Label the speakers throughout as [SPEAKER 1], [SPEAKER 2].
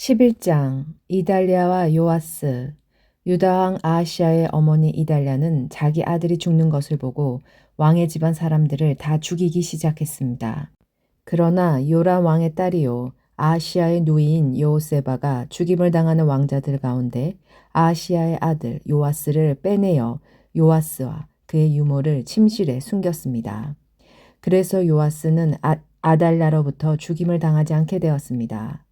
[SPEAKER 1] 11장 이달랴와 요아스. 유다왕 아하시아의 어머니 이달랴는 자기 아들이 죽는 것을 보고 왕의 집안 사람들을 다 죽이기 시작했습니다. 그러나 요람 왕의 딸이요 아하시아의 누이인 여호세바가 죽임을 당하는 왕자들 가운데 아하시아의 아들 요아스를 빼내어 요아스와 그의 유모를 침실에 숨겼습니다. 그래서 요아스는 아달랴로부터 죽임을 당하지 않게 되었습니다.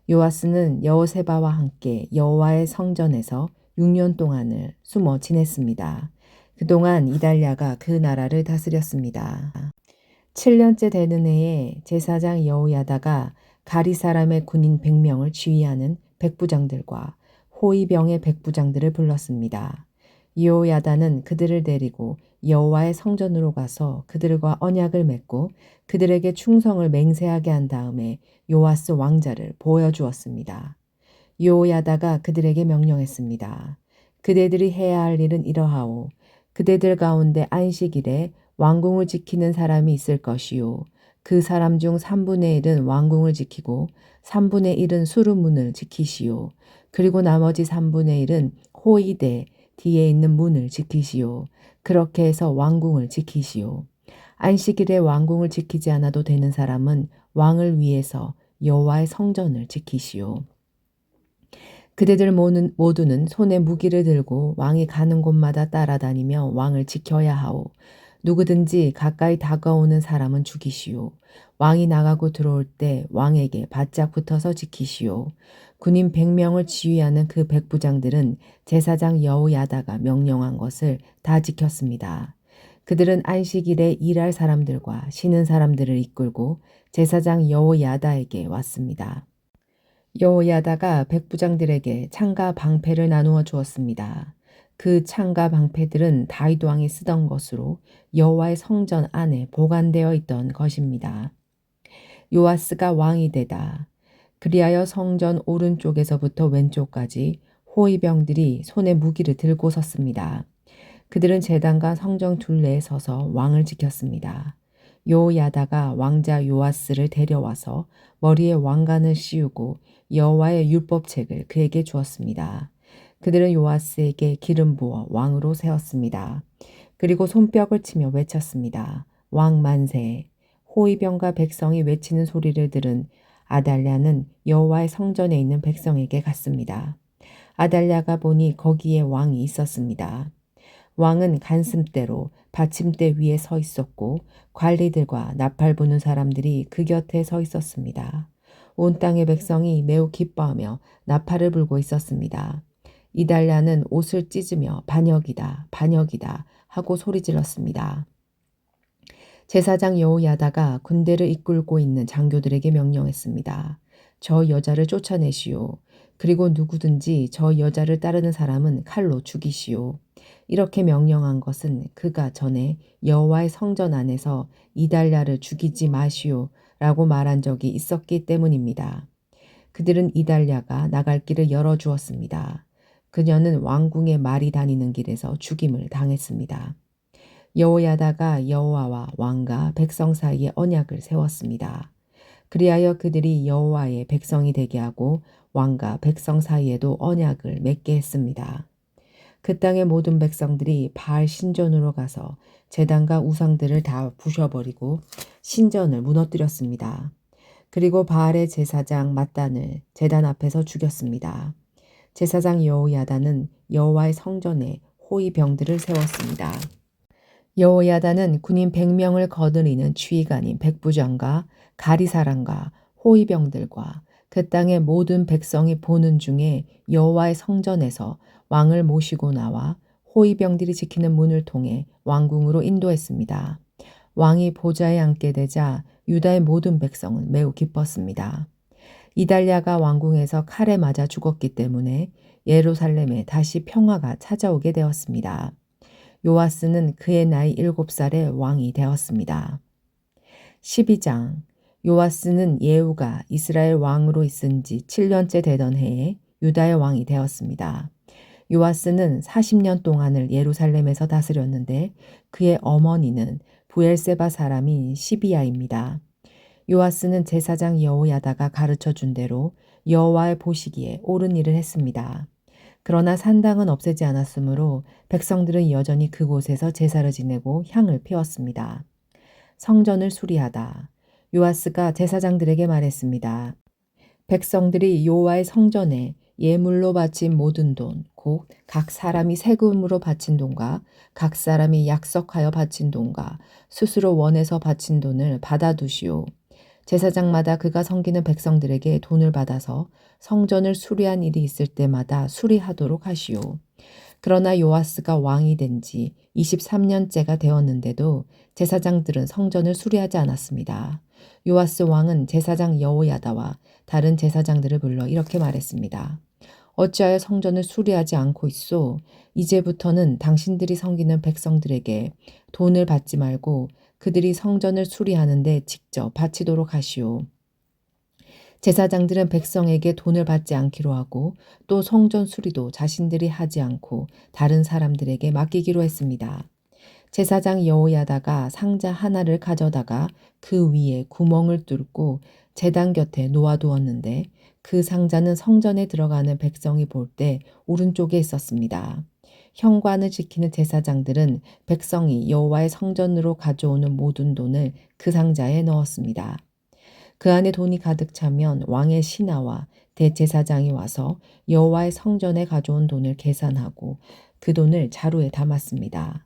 [SPEAKER 1] 요아스는 여호세바와 함께 여호와의 성전에서 6년 동안을 숨어 지냈습니다. 그동안 이달랴가 그 나라를 다스렸습니다. 7년째 되는 해에 제사장 여호야다가 가리 사람의 군인 100명을 지휘하는 백부장들과 호위병의 백부장들을 불렀습니다. 여호야다는 그들을 데리고 여호와의 성전으로 가서 그들과 언약을 맺고 그들에게 충성을 맹세하게 한 다음에 요아스 왕자를 보여주었습니다. 여호야다가 그들에게 명령했습니다. 그대들이 해야 할 일은 이러하오. 그대들 가운데 안식일에 왕궁을 지키는 사람이 있을 것이요. 그 사람 중 3분의 1은 왕궁을 지키고 3분의 1은 수루문을 지키시오. 그리고 나머지 3분의 1은 호위대 뒤에 있는 문을 지키시오. 그렇게 해서 왕궁을 지키시오. 안식일에 왕궁을 지키지 않아도 되는 사람은 왕을 위해서 여호와의 성전을 지키시오. 그대들 모두는 손에 무기를 들고 왕이 가는 곳마다 따라다니며 왕을 지켜야 하오. 누구든지 가까이 다가오는 사람은 죽이시오. 왕이 나가고 들어올 때 왕에게 바짝 붙어서 지키시오. 군인 100명을 지휘하는 그 백부장들은 제사장 여호야다가 명령한 것을 다 지켰습니다. 그들은 안식일에 일할 사람들과 쉬는 사람들을 이끌고 제사장 여호야다에게 왔습니다. 여호야다가 백부장들에게 창과 방패를 나누어 주었습니다. 그 창과 방패들은 다윗 왕이 쓰던 것으로 여호와의 성전 안에 보관되어 있던 것입니다. 요아스가 왕이 되다. 그리하여 성전 오른쪽에서부터 왼쪽까지 호위병들이 손에 무기를 들고 섰습니다. 그들은 제단과 성전 둘레에 서서 왕을 지켰습니다. 여호야다가 왕자 요아스를 데려와서 머리에 왕관을 씌우고 여호와의 율법책을 그에게 주었습니다. 그들은 요아스에게 기름 부어 왕으로 세웠습니다. 그리고 손뼉을 치며 외쳤습니다. 왕 만세. 호위병과 백성이 외치는 소리를 들은 아달랴는 여호와의 성전에 있는 백성에게 갔습니다. 아달랴가 보니 거기에 왕이 있었습니다. 왕은 간슴대로 받침대 위에 서 있었고 관리들과 나팔 부는 사람들이 그 곁에 서 있었습니다. 온 땅의 백성이 매우 기뻐하며 나팔을 불고 있었습니다. 이달랴는 옷을 찢으며 반역이다, 반역이다 하고 소리질렀습니다. 제사장 여호야다가 군대를 이끌고 있는 장교들에게 명령했습니다. 저 여자를 쫓아내시오. 그리고 누구든지 저 여자를 따르는 사람은 칼로 죽이시오. 이렇게 명령한 것은 그가 전에 여호와의 성전 안에서 이달랴를 죽이지 마시오 라고 말한 적이 있었기 때문입니다. 그들은 이달랴가 나갈 길을 열어주었습니다. 그녀는 왕궁의 말이 다니는 길에서 죽임을 당했습니다. 여호야다가 여호와와 왕과 백성 사이에 언약을 세웠습니다. 그리하여 그들이 여호와의 백성이 되게 하고 왕과 백성 사이에도 언약을 맺게 했습니다. 그 땅의 모든 백성들이 바알 신전으로 가서 제단과 우상들을 다 부셔버리고 신전을 무너뜨렸습니다. 그리고 바알의 제사장 mat단을 제단 앞에서 죽였습니다. 제사장 여호야다는 여호와의 성전에 호위병들을 세웠습니다. 여호야다는 군인 100명을 거느리는 지휘관인 백부장과 가리사람과 호위병들과 그 땅의 모든 백성이 보는 중에 여호와의 성전에서 왕을 모시고 나와 호위병들이 지키는 문을 통해 왕궁으로 인도했습니다. 왕이 보좌에 앉게 되자 유다의 모든 백성은 매우 기뻤습니다. 이달랴가 왕궁에서 칼에 맞아 죽었기 때문에 예루살렘에 다시 평화가 찾아오게 되었습니다. 요아스는 그의 나이 7살에 왕이 되었습니다. 12장 요아스는 예후가 이스라엘 왕으로 있은 지 7년째 되던 해에 유다의 왕이 되었습니다. 요아스는 40년 동안을 예루살렘에서 다스렸는데 그의 어머니는 부엘세바 사람인 시비야입니다. 요아스는 제사장 여호야다가 가르쳐 준 대로 여호와의 보시기에 옳은 일을 했습니다. 그러나 산당은 없애지 않았으므로 백성들은 여전히 그곳에서 제사를 지내고 향을 피웠습니다. 성전을 수리하다. 요아스가 제사장들에게 말했습니다. 백성들이 여호와의 성전에 예물로 바친 모든 돈, 곧 각 사람이 세금으로 바친 돈과 각 사람이 약속하여 바친 돈과 스스로 원해서 바친 돈을 받아두시오. 제사장마다 그가 섬기는 백성들에게 돈을 받아서 성전을 수리한 일이 있을 때마다 수리하도록 하시오. 그러나 요아스가 왕이 된 지 23년째가 되었는데도 제사장들은 성전을 수리하지 않았습니다. 요아스 왕은 제사장 여호야다와 다른 제사장들을 불러 이렇게 말했습니다. 어찌하여 성전을 수리하지 않고 있소? 이제부터는 당신들이 섬기는 백성들에게 돈을 받지 말고 그들이 성전을 수리하는데 직접 바치도록 하시오. 제사장들은 백성에게 돈을 받지 않기로 하고 또 성전 수리도 자신들이 하지 않고 다른 사람들에게 맡기기로 했습니다. 제사장 여호야다가 상자 하나를 가져다가 그 위에 구멍을 뚫고 제단 곁에 놓아두었는데 그 상자는 성전에 들어가는 백성이 볼 때 오른쪽에 있었습니다. 현관을 지키는 제사장들은 백성이 여호와의 성전으로 가져오는 모든 돈을 그 상자에 넣었습니다. 그 안에 돈이 가득 차면 왕의 신하와 대제사장이 와서 여호와의 성전에 가져온 돈을 계산하고 그 돈을 자루에 담았습니다.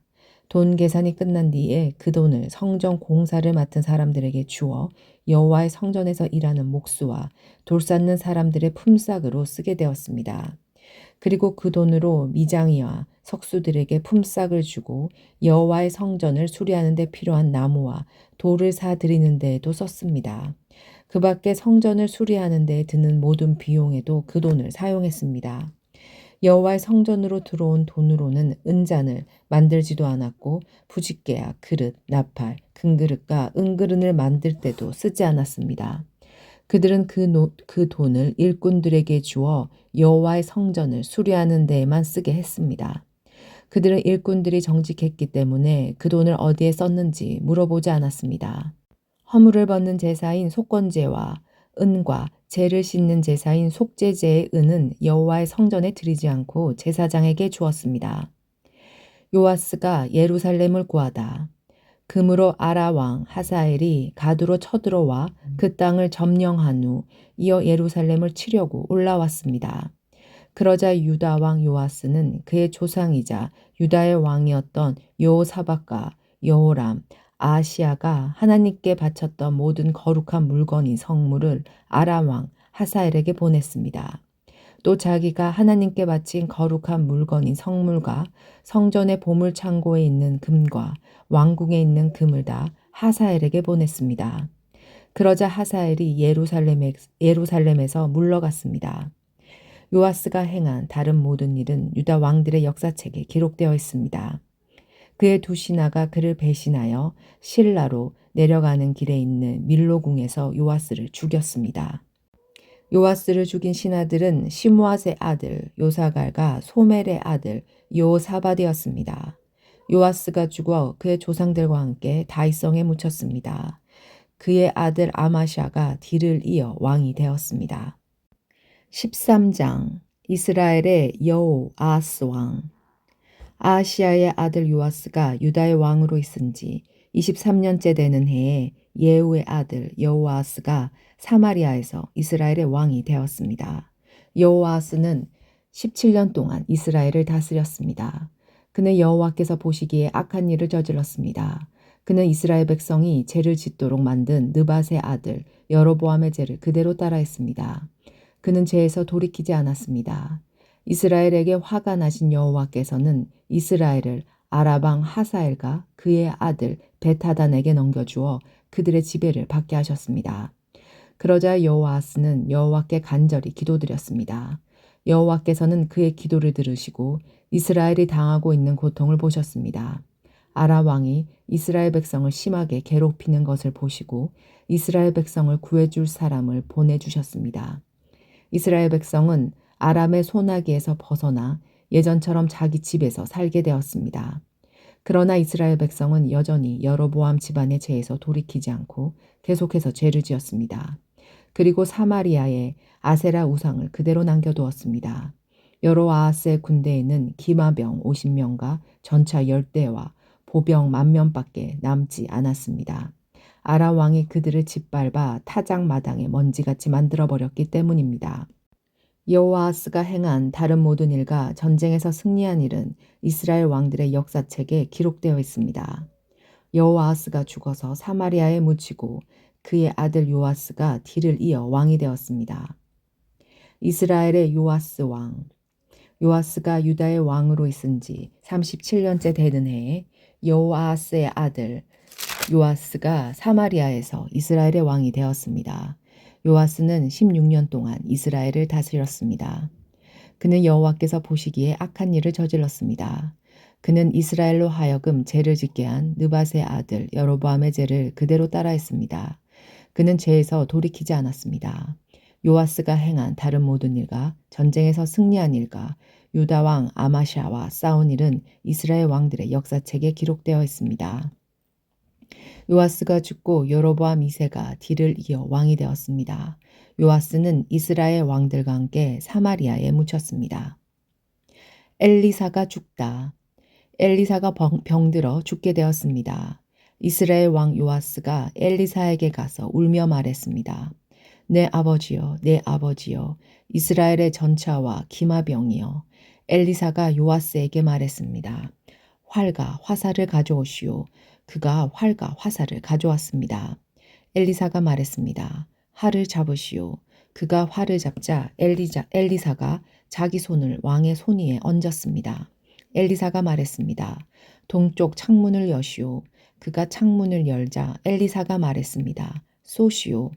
[SPEAKER 1] 돈 계산이 끝난 뒤에 그 돈을 성전 공사를 맡은 사람들에게 주어 여호와의 성전에서 일하는 목수와 돌 쌓는 사람들의 품삯으로 쓰게 되었습니다. 그리고 그 돈으로 미장이와 석수들에게 품삯을 주고 여호와의 성전을 수리하는 데 필요한 나무와 돌을 사 드리는 데에도 썼습니다. 그 밖에 성전을 수리하는 데 드는 모든 비용에도 그 돈을 사용했습니다. 여호와의 성전으로 들어온 돈으로는 은잔을 만들지도 않았고 부싯개야 그릇, 나팔, 금그릇과 은그릇을 만들 때도 쓰지 않았습니다. 그들은 그 돈을 일꾼들에게 주어 여호와의 성전을 수리하는 데에만 쓰게 했습니다. 그들은 일꾼들이 정직했기 때문에 그 돈을 어디에 썼는지 물어보지 않았습니다. 허물을 벗는 제사인 속건제와 은과 죄를 씻는 제사인 속죄제의 은은 여호와의 성전에 드리지 않고 제사장에게 주었습니다. 요아스가 예루살렘을 구하다. 금으로 아라 왕 하사엘이 가두로 쳐들어와 그 땅을 점령한 후 이어 예루살렘을 치려고 올라왔습니다. 그러자 유다 왕 요아스는 그의 조상이자 유다의 왕이었던 여호사밧과 여호람, 아하시야가 하나님께 바쳤던 모든 거룩한 물건인 성물을 아람 왕 하사엘에게 보냈습니다. 또 자기가 하나님께 바친 거룩한 물건인 성물과 성전의 보물 창고에 있는 금과 왕궁에 있는 금을 다 하사엘에게 보냈습니다. 그러자 하사엘이 예루살렘에서 물러갔습니다. 요아스가 행한 다른 모든 일은 유다 왕들의 역사책에 기록되어 있습니다. 그의 두 신하가 그를 배신하여 실라로 내려가는 길에 있는 밀로궁에서 요아스를 죽였습니다. 요아스를 죽인 신하들은 시므앗의 아들 요사갈과 소멜의 아들 요사밧이었습니다. 요아스가 죽어 그의 조상들과 함께 다윗성에 묻혔습니다. 그의 아들 아마샤가 뒤를 이어 왕이 되었습니다. 13장 이스라엘의 여호아스 왕. 아하시야의 아들 요아스가 유다의 왕으로 있은 지 23년째 되는 해에 예후의 아들 여호아스가 사마리아에서 이스라엘의 왕이 되었습니다. 여호아스는 17년 동안 이스라엘을 다스렸습니다. 그는 여호와께서 보시기에 악한 일을 저질렀습니다. 그는 이스라엘 백성이 죄를 짓도록 만든 느밧의 아들 여로보암의 죄를 그대로 따라했습니다. 그는 죄에서 돌이키지 않았습니다. 이스라엘에게 화가 나신 여호와께서는 이스라엘을 아라방 하사엘과 그의 아들 벳하단에게 넘겨주어 그들의 지배를 받게 하셨습니다. 그러자 여호아스는 여호와께 간절히 기도드렸습니다. 여호와께서는 그의 기도를 들으시고 이스라엘이 당하고 있는 고통을 보셨습니다. 아람 왕이 이스라엘 백성을 심하게 괴롭히는 것을 보시고 이스라엘 백성을 구해줄 사람을 보내주셨습니다. 이스라엘 백성은 아람의 소나기에서 벗어나 예전처럼 자기 집에서 살게 되었습니다. 그러나 이스라엘 백성은 여전히 여로보암 집안의 죄에서 돌이키지 않고 계속해서 죄를 지었습니다. 그리고 사마리아에 아세라 우상을 그대로 남겨두었습니다. 여로아하스의 군대에는 기마병 50명과 전차 10대와 보병 10,000명밖에 남지 않았습니다. 아람 왕이 그들을 짓밟아 타작 마당에 먼지같이 만들어버렸기 때문입니다. 여호아하스가 행한 다른 모든 일과 전쟁에서 승리한 일은 이스라엘 왕들의 역사책에 기록되어 있습니다. 여호아하스가 죽어서 사마리아에 묻히고 그의 아들 요아스가 뒤를 이어 왕이 되었습니다. 이스라엘의 요아스 왕. 요아스가 유다의 왕으로 있은 지 37년째 되는 해에 여호아하스의 아들 요아스가 사마리아에서 이스라엘의 왕이 되었습니다. 요아스는 16년 동안 이스라엘을 다스렸습니다. 그는 여호와께서 보시기에 악한 일을 저질렀습니다. 그는 이스라엘로 하여금 죄를 짓게 한 느밧의 아들 여로보암의 죄를 그대로 따라했습니다. 그는 죄에서 돌이키지 않았습니다. 요아스가 행한 다른 모든 일과 전쟁에서 승리한 일과 유다 왕 아마샤와 싸운 일은 이스라엘 왕들의 역사책에 기록되어 있습니다. 요아스가 죽고 여로보암 2세가 뒤를 이어 왕이 되었습니다. 요아스는 이스라엘 왕들과 함께 사마리아에 묻혔습니다. 엘리사가 죽다. 엘리사가 병들어 죽게 되었습니다. 이스라엘 왕 요아스가 엘리사에게 가서 울며 말했습니다. 내 아버지여, 내 아버지여, 이스라엘의 전차와 기마병이여. 엘리사가 요아스에게 말했습니다. 활과 화살을 가져오시오. 그가 활과 화살을 가져왔습니다. 엘리사가 말했습니다. 활을 잡으시오. 그가 활을 잡자 엘리사가 자기 손을 왕의 손 위에 얹었습니다. 엘리사가 말했습니다. 동쪽 창문을 여시오. 그가 창문을 열자 엘리사가 말했습니다. 쏘시오.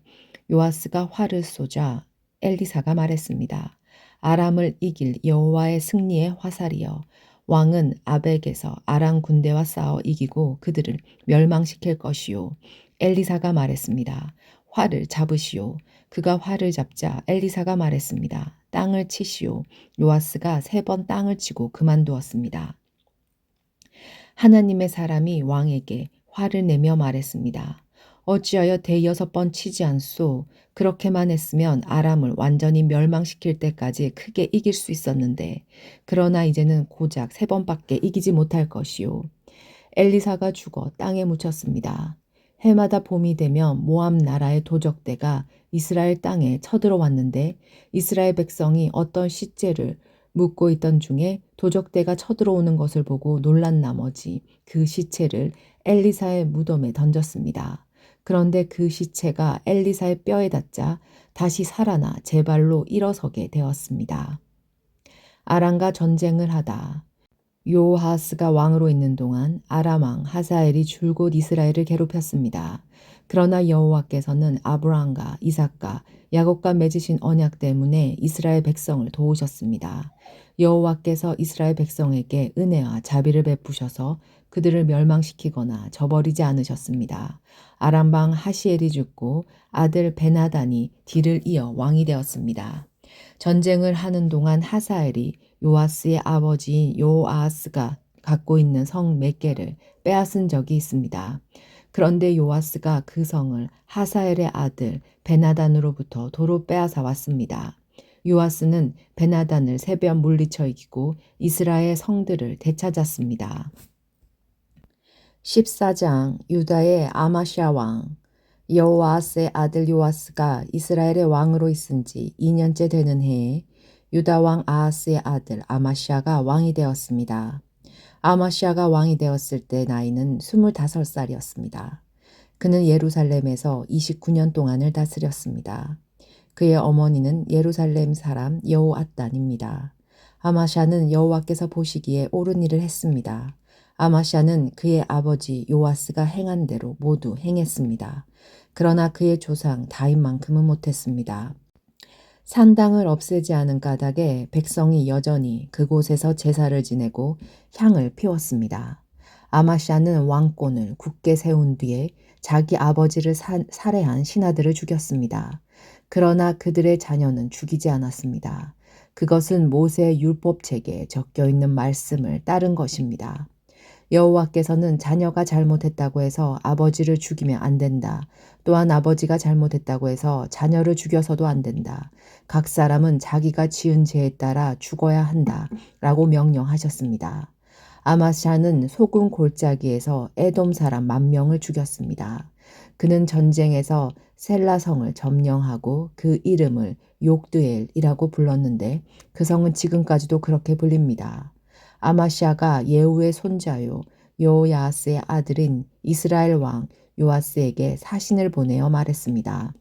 [SPEAKER 1] 요아스가 활을 쏘자 엘리사가 말했습니다. 아람을 이길 여호와의 승리의 화살이여. 왕은 아벡에서 아람 군대와 싸워 이기고 그들을 멸망시킬 것이요. 엘리사가 말했습니다. 활을 잡으시오. 그가 활을 잡자 엘리사가 말했습니다. 땅을 치시오. 요아스가 3번 땅을 치고 그만두었습니다. 하나님의 사람이 왕에게 화를 내며 말했습니다. 어찌하여 대여섯 번 치지 않소? 그렇게만 했으면 아람을 완전히 멸망시킬 때까지 크게 이길 수 있었는데 그러나 이제는 고작 3번밖에 이기지 못할 것이요. 엘리사가 죽어 땅에 묻혔습니다. 해마다 봄이 되면 모압 나라의 도적대가 이스라엘 땅에 쳐들어왔는데 이스라엘 백성이 어떤 시체를 묻고 있던 중에 도적대가 쳐들어오는 것을 보고 놀란 나머지 그 시체를 엘리사의 무덤에 던졌습니다. 그런데 그 시체가 엘리사의 뼈에 닿자 다시 살아나 제 발로 일어서게 되었습니다. 아람과 전쟁을 하다. 요하스가 왕으로 있는 동안 아람 왕 하사엘이 줄곧 이스라엘을 괴롭혔습니다. 그러나 여호와께서는 아브라함과 이삭과 야곱과 맺으신 언약 때문에 이스라엘 백성을 도우셨습니다. 여호와께서 이스라엘 백성에게 은혜와 자비를 베푸셔서 그들을 멸망시키거나 저버리지 않으셨습니다. 아람 왕 하시엘이 죽고 아들 베나단이 뒤를 이어 왕이 되었습니다. 전쟁을 하는 동안 하사엘이 요아스의 아버지인 요아스가 갖고 있는 성 몇 개를 빼앗은 적이 있습니다. 그런데 요아스가 그 성을 하사엘의 아들 베나단으로부터 도로 빼앗아 왔습니다. 요아스는 베나단을 3번 물리쳐 이기고 이스라엘 성들을 되찾았습니다. 14장 유다의 아마샤 왕. 여호아스의 아들 요아스가 이스라엘의 왕으로 있은 지 2년째 되는 해에 유다 왕 아하스의 아들 아마시아가 왕이 되었습니다. 아마시아가 왕이 되었을 때 나이는 25살이었습니다. 그는 예루살렘에서 29년 동안을 다스렸습니다. 그의 어머니는 예루살렘 사람 여호앗단입니다. 아마샤는 여호와께서 보시기에 옳은 일을 했습니다. 아마샤는 그의 아버지 요아스가 행한 대로 모두 행했습니다. 그러나 그의 조상 다윗만큼은 못했습니다. 산당을 없애지 않은 까닭에 백성이 여전히 그곳에서 제사를 지내고 향을 피웠습니다. 아마샤는 왕권을 굳게 세운 뒤에 자기 아버지를 살해한 신하들을 죽였습니다. 그러나 그들의 자녀는 죽이지 않았습니다. 그것은 모세의 율법책에 적혀 있는 말씀을 따른 것입니다. 여호와께서는 자녀가 잘못했다고 해서 아버지를 죽이면 안 된다. 또한 아버지가 잘못했다고 해서 자녀를 죽여서도 안 된다. 각 사람은 자기가 지은 죄에 따라 죽어야 한다. 라고 명령하셨습니다. 아마샤는 소금 골짜기에서 에돔 사람 10,000명을 죽였습니다. 그는 전쟁에서 셀라성을 점령하고 그 이름을 욕드엘이라고 불렀는데 그 성은 지금까지도 그렇게 불립니다. 아마샤가 예후의 손자요 요야스의 아들인 이스라엘 왕 요아스에게 사신을 보내어 말했습니다.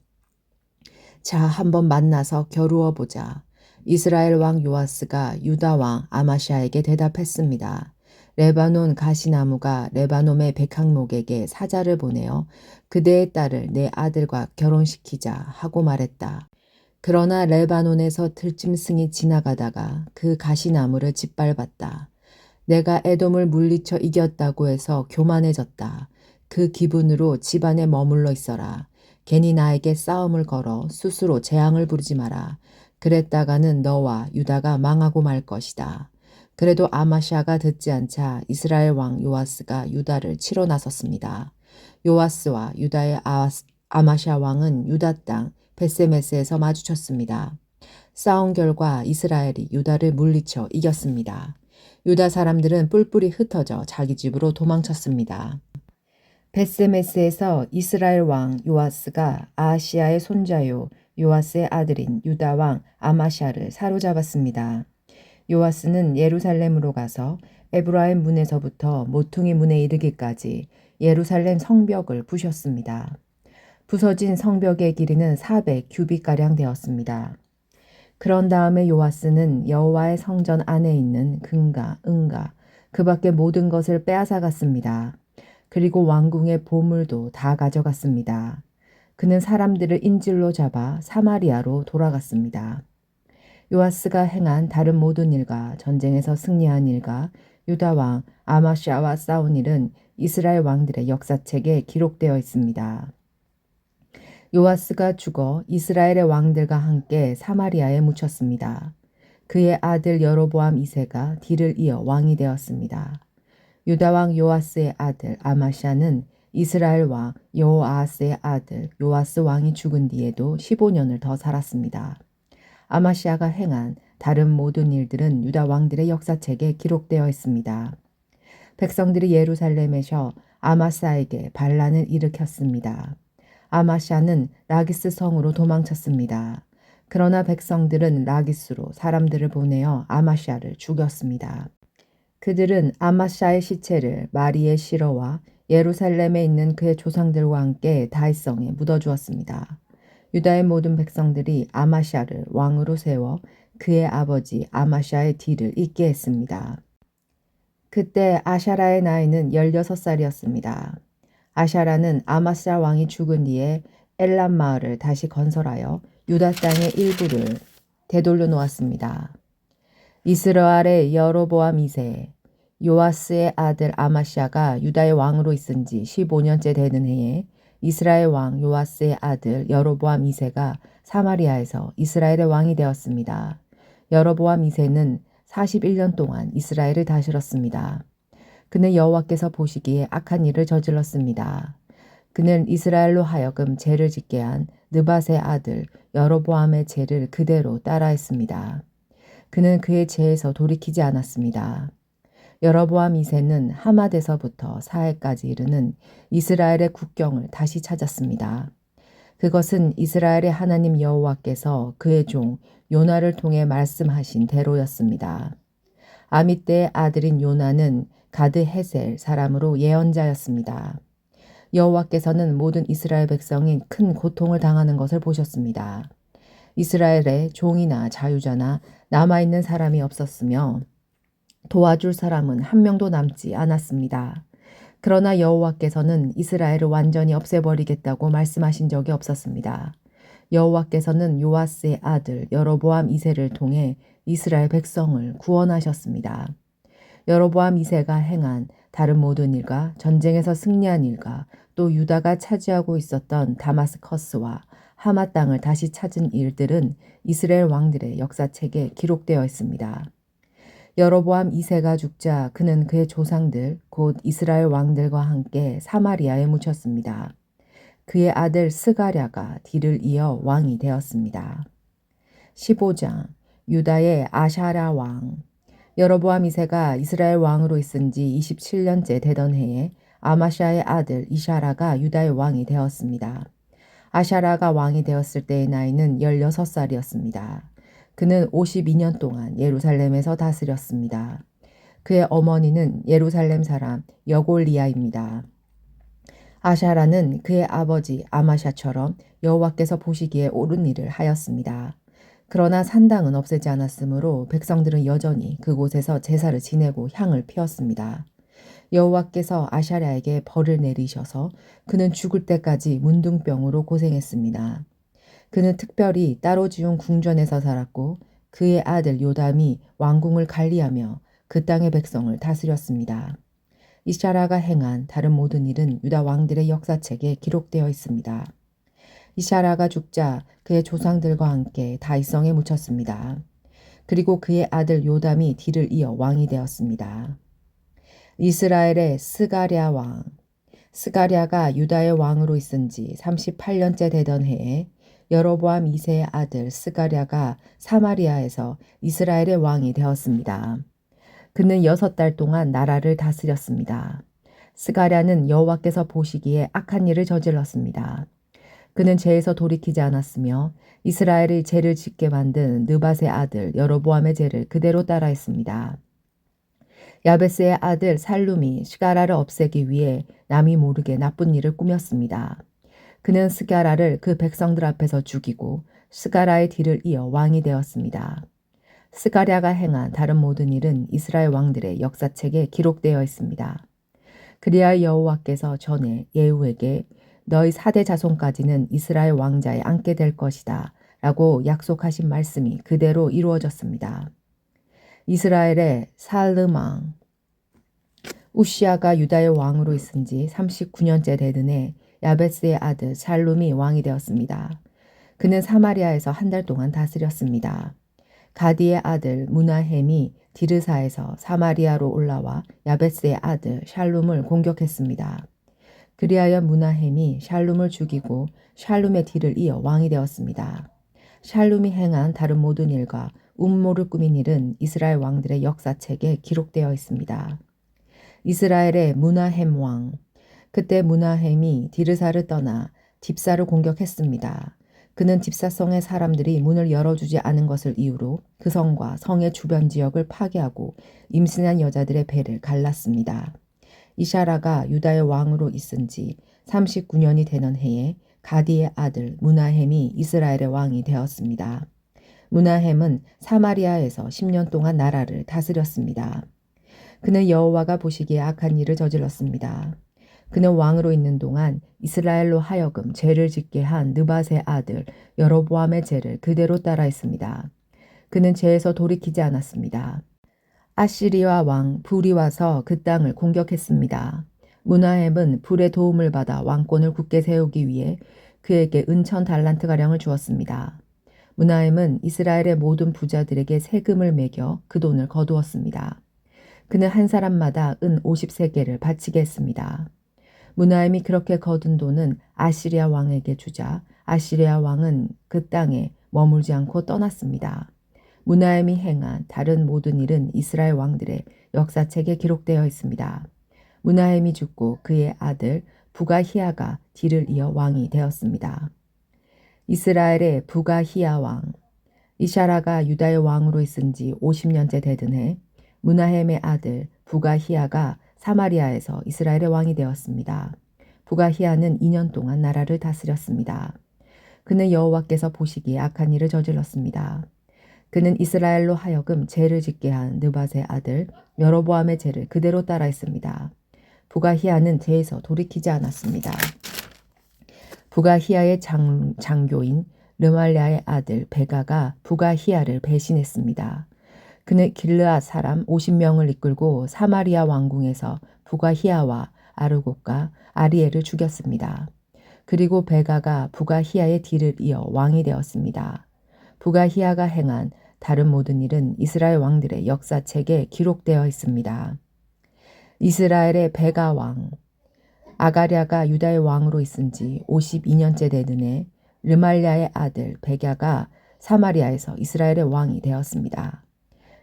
[SPEAKER 1] 자, 한번 만나서 겨루어 보자. 이스라엘 왕 요아스가 유다 왕 아마샤에게 대답했습니다. 레바논 가시나무가 레바논의 백항목에게 사자를 보내어 그대의 딸을 내 아들과 결혼시키자 하고 말했다. 그러나 레바논에서 들짐승이 지나가다가 그 가시나무를 짓밟았다. 내가 에돔을 물리쳐 이겼다고 해서 교만해졌다. 그 기분으로 집안에 머물러 있어라. 괜히 나에게 싸움을 걸어 스스로 재앙을 부르지 마라. 그랬다가는 너와 유다가 망하고 말 것이다. 그래도 아마샤가 듣지 않자 이스라엘 왕 요아스가 유다를 치러 나섰습니다. 요아스와 유다의 아마샤 왕은 유다 땅 베세메스에서 마주쳤습니다. 싸운 결과 이스라엘이 유다를 물리쳐 이겼습니다. 유다 사람들은 뿔뿔이 흩어져 자기 집으로 도망쳤습니다. 베세메스에서 이스라엘 왕 요아스가 아하시아의 손자요 요아스의 아들인 유다 왕 아마샤를 사로잡았습니다. 요아스는 예루살렘으로 가서 에브라임 문에서부터 모퉁이 문에 이르기까지 예루살렘 성벽을 부셨습니다. 부서진 성벽의 길이는 400규빗가량 되었습니다. 그런 다음에 요아스는 여호와의 성전 안에 있는 금과 은과 그 밖의 모든 것을 빼앗아갔습니다. 그리고 왕궁의 보물도 다 가져갔습니다. 그는 사람들을 인질로 잡아 사마리아로 돌아갔습니다. 요아스가 행한 다른 모든 일과 전쟁에서 승리한 일과 유다 왕 아마샤와 싸운 일은 이스라엘 왕들의 역사책에 기록되어 있습니다. 요아스가 죽어 이스라엘의 왕들과 함께 사마리아에 묻혔습니다. 그의 아들 여로보암 2세가 뒤를 이어 왕이 되었습니다. 유다 왕 요아스의 아들 아마샤는 이스라엘 왕 여호아스의 아들 요아스 왕이 죽은 뒤에도 15년을 더 살았습니다. 아마시아가 행한 다른 모든 일들은 유다 왕들의 역사책에 기록되어 있습니다. 백성들이 예루살렘에서 아마사에게 반란을 일으켰습니다. 아마샤는 라기스 성으로 도망쳤습니다. 그러나 백성들은 라기스로 사람들을 보내어 아마샤를 죽였습니다. 그들은 아마샤의 시체를 마리의 시러와 예루살렘에 있는 그의 조상들과 함께 다윗성에 묻어주었습니다. 유다의 모든 백성들이 아마샤를 왕으로 세워 그의 아버지 아마샤의 뒤를 잇게 했습니다. 그때 아샤라의 나이는 16살이었습니다. 아샤라는 아마샤 왕이 죽은 뒤에 엘람 마을을 다시 건설하여 유다 땅의 일부를 되돌려 놓았습니다. 이스라엘의 여로보암 2세 요아스의 아들 아마샤가 유다의 왕으로 있은 지 15년째 되는 해에 이스라엘 왕 요아스의 아들 여로보암 2세가 사마리아에서 이스라엘의 왕이 되었습니다. 여로보암 2세는 41년 동안 이스라엘을 다스렸습니다. 그는 여호와께서 보시기에 악한 일을 저질렀습니다. 그는 이스라엘로 하여금 죄를 짓게 한 느밧의 아들 여로보암의 죄를 그대로 따라했습니다. 그는 그의 죄에서 돌이키지 않았습니다. 여로보암 2세는 하맛에서부터 사해까지 이르는 이스라엘의 국경을 다시 찾았습니다. 그것은 이스라엘의 하나님 여호와께서 그의 종 요나를 통해 말씀하신 대로였습니다. 아미떼의 아들인 요나는 가드 헤셀 사람으로 예언자였습니다. 여호와께서는 모든 이스라엘 백성이 큰 고통을 당하는 것을 보셨습니다. 이스라엘에 종이나 자유자나 남아있는 사람이 없었으며 도와줄 사람은 한 명도 남지 않았습니다. 그러나 여호와께서는 이스라엘을 완전히 없애버리겠다고 말씀하신 적이 없었습니다. 여호와께서는 요아스의 아들 여로보암 2세를 통해 이스라엘 백성을 구원하셨습니다. 여로보암 2세가 행한 다른 모든 일과 전쟁에서 승리한 일과 또 유다가 차지하고 있었던 다마스커스와 하맛 땅을 다시 찾은 일들은 이스라엘 왕들의 역사책에 기록되어 있습니다. 여로보암 2세가 죽자 그는 그의 조상들 곧 이스라엘 왕들과 함께 사마리아에 묻혔습니다. 그의 아들 스가랴가 뒤를 이어 왕이 되었습니다. 15장 유다의 아샤랴 왕. 여로보암 2세가 이스라엘 왕으로 있은 지 27년째 되던 해에 아마샤의 아들 이샤라가 유다의 왕이 되었습니다. 아샤라가 왕이 되었을 때의 나이는 16살이었습니다. 그는 52년 동안 예루살렘에서 다스렸습니다. 그의 어머니는 예루살렘 사람 여골리아입니다. 아샤라는 그의 아버지 아마샤처럼 여호와께서 보시기에 옳은 일을 하였습니다. 그러나 산당은 없애지 않았으므로 백성들은 여전히 그곳에서 제사를 지내고 향을 피웠습니다. 여호와께서 아샤랴에게 벌을 내리셔서 그는 죽을 때까지 문둥병으로 고생했습니다. 그는 특별히 따로 지은 궁전에서 살았고 그의 아들 요담이 왕궁을 관리하며 그 땅의 백성을 다스렸습니다. 이샤라가 행한 다른 모든 일은 유다 왕들의 역사책에 기록되어 있습니다. 이샤라가 죽자 그의 조상들과 함께 다윗성에 묻혔습니다. 그리고 그의 아들 요담이 뒤를 이어 왕이 되었습니다. 이스라엘의 스가랴 왕. 스가랴가 유다의 왕으로 있은 지 38년째 되던 해에 여로보암 2세의 아들 스가랴가 사마리아에서 이스라엘의 왕이 되었습니다. 그는 6달 동안 나라를 다스렸습니다. 스가랴는 여호와께서 보시기에 악한 일을 저질렀습니다. 그는 죄에서 돌이키지 않았으며 이스라엘의 죄를 짓게 만든 느밧의 아들 여로보암의 죄를 그대로 따라했습니다. 야베스의 아들 살룸이 스가랴를 없애기 위해 남이 모르게 나쁜 일을 꾸몄습니다. 그는 스가랴를 그 백성들 앞에서 죽이고 스가랴의 뒤를 이어 왕이 되었습니다. 스가랴가 행한 다른 모든 일은 이스라엘 왕들의 역사책에 기록되어 있습니다. 그리하여 여호와께서 전에 예후에게 너희 4대 자손까지는 이스라엘 왕자에 앉게 될 것이다 라고 약속하신 말씀이 그대로 이루어졌습니다. 이스라엘의 살름 왕. 우시아가 유다의 왕으로 있은 지 39년째 되던 해 야베스의 아들 살룸이 왕이 되었습니다. 그는 사마리아에서 한 달 동안 다스렸습니다. 가디의 아들 무나헴이 디르사에서 사마리아로 올라와 야베스의 아들 샬룸을 공격했습니다. 그리하여 무나헴이 샬룸을 죽이고 샬룸의 뒤를 이어 왕이 되었습니다. 샬룸이 행한 다른 모든 일과 음모를 꾸민 일은 이스라엘 왕들의 역사책에 기록되어 있습니다. 이스라엘의 무나헴 왕. 그때 무나헴이 디르사를 떠나 딥사를 공격했습니다. 그는 딥사성의 사람들이 문을 열어주지 않은 것을 이유로 그 성과 성의 주변 지역을 파괴하고 임신한 여자들의 배를 갈랐습니다. 이샤라가 유다의 왕으로 있은 지 39년이 되는 해에 가디의 아들 무나헴이 이스라엘의 왕이 되었습니다. 무나헴은 사마리아에서 10년 동안 나라를 다스렸습니다. 그는 여호와가 보시기에 악한 일을 저질렀습니다. 그는 왕으로 있는 동안 이스라엘로 하여금 죄를 짓게 한 느밧의 아들 여로보암의 죄를 그대로 따라했습니다. 그는 죄에서 돌이키지 않았습니다. 아시리아 왕 불이 와서 그 땅을 공격했습니다. 무나헴은 불의 도움을 받아 왕권을 굳게 세우기 위해 그에게 은천 달란트가량을 주었습니다. 무나헴은 이스라엘의 모든 부자들에게 세금을 매겨 그 돈을 거두었습니다. 그는 한 사람마다 은 50세겔을 바치게 했습니다. 무나헴이 그렇게 거둔 돈은 아시리아 왕에게 주자 아시리아 왕은 그 땅에 머물지 않고 떠났습니다. 무나헴이 행한 다른 모든 일은 이스라엘 왕들의 역사책에 기록되어 있습니다. 무나헴이 죽고 그의 아들 부가히야가 뒤를 이어 왕이 되었습니다. 이스라엘의 부가히야 왕. 이샤라가 유다의 왕으로 있은 지 50년째 되던 해 무나헴의 아들 부가히야가 사마리아에서 이스라엘의 왕이 되었습니다. 부가히야는 2년 동안 나라를 다스렸습니다. 그는 여호와께서 보시기에 악한 일을 저질렀습니다. 그는 이스라엘로 하여금 죄를 짓게 한 느밧의 아들 여로보암의 죄를 그대로 따라했습니다. 부가히야는 죄에서 돌이키지 않았습니다. 부가히야의 장교인 르말랴의 아들 베가가 부가히야를 배신했습니다. 그는 길르앗 사람 50명을 이끌고 사마리아 왕궁에서 부가히야와 아르곳과 아리엘을 죽였습니다. 그리고 베가가 부가히야의 뒤를 이어 왕이 되었습니다. 부가히야가 행한 다른 모든 일은 이스라엘 왕들의 역사책에 기록되어 있습니다. 이스라엘의 베가 왕. 아가랴가 유다의 왕으로 있은 지 52년째 되는 해 르말랴의 아들 베갸가 사마리아에서 이스라엘의 왕이 되었습니다.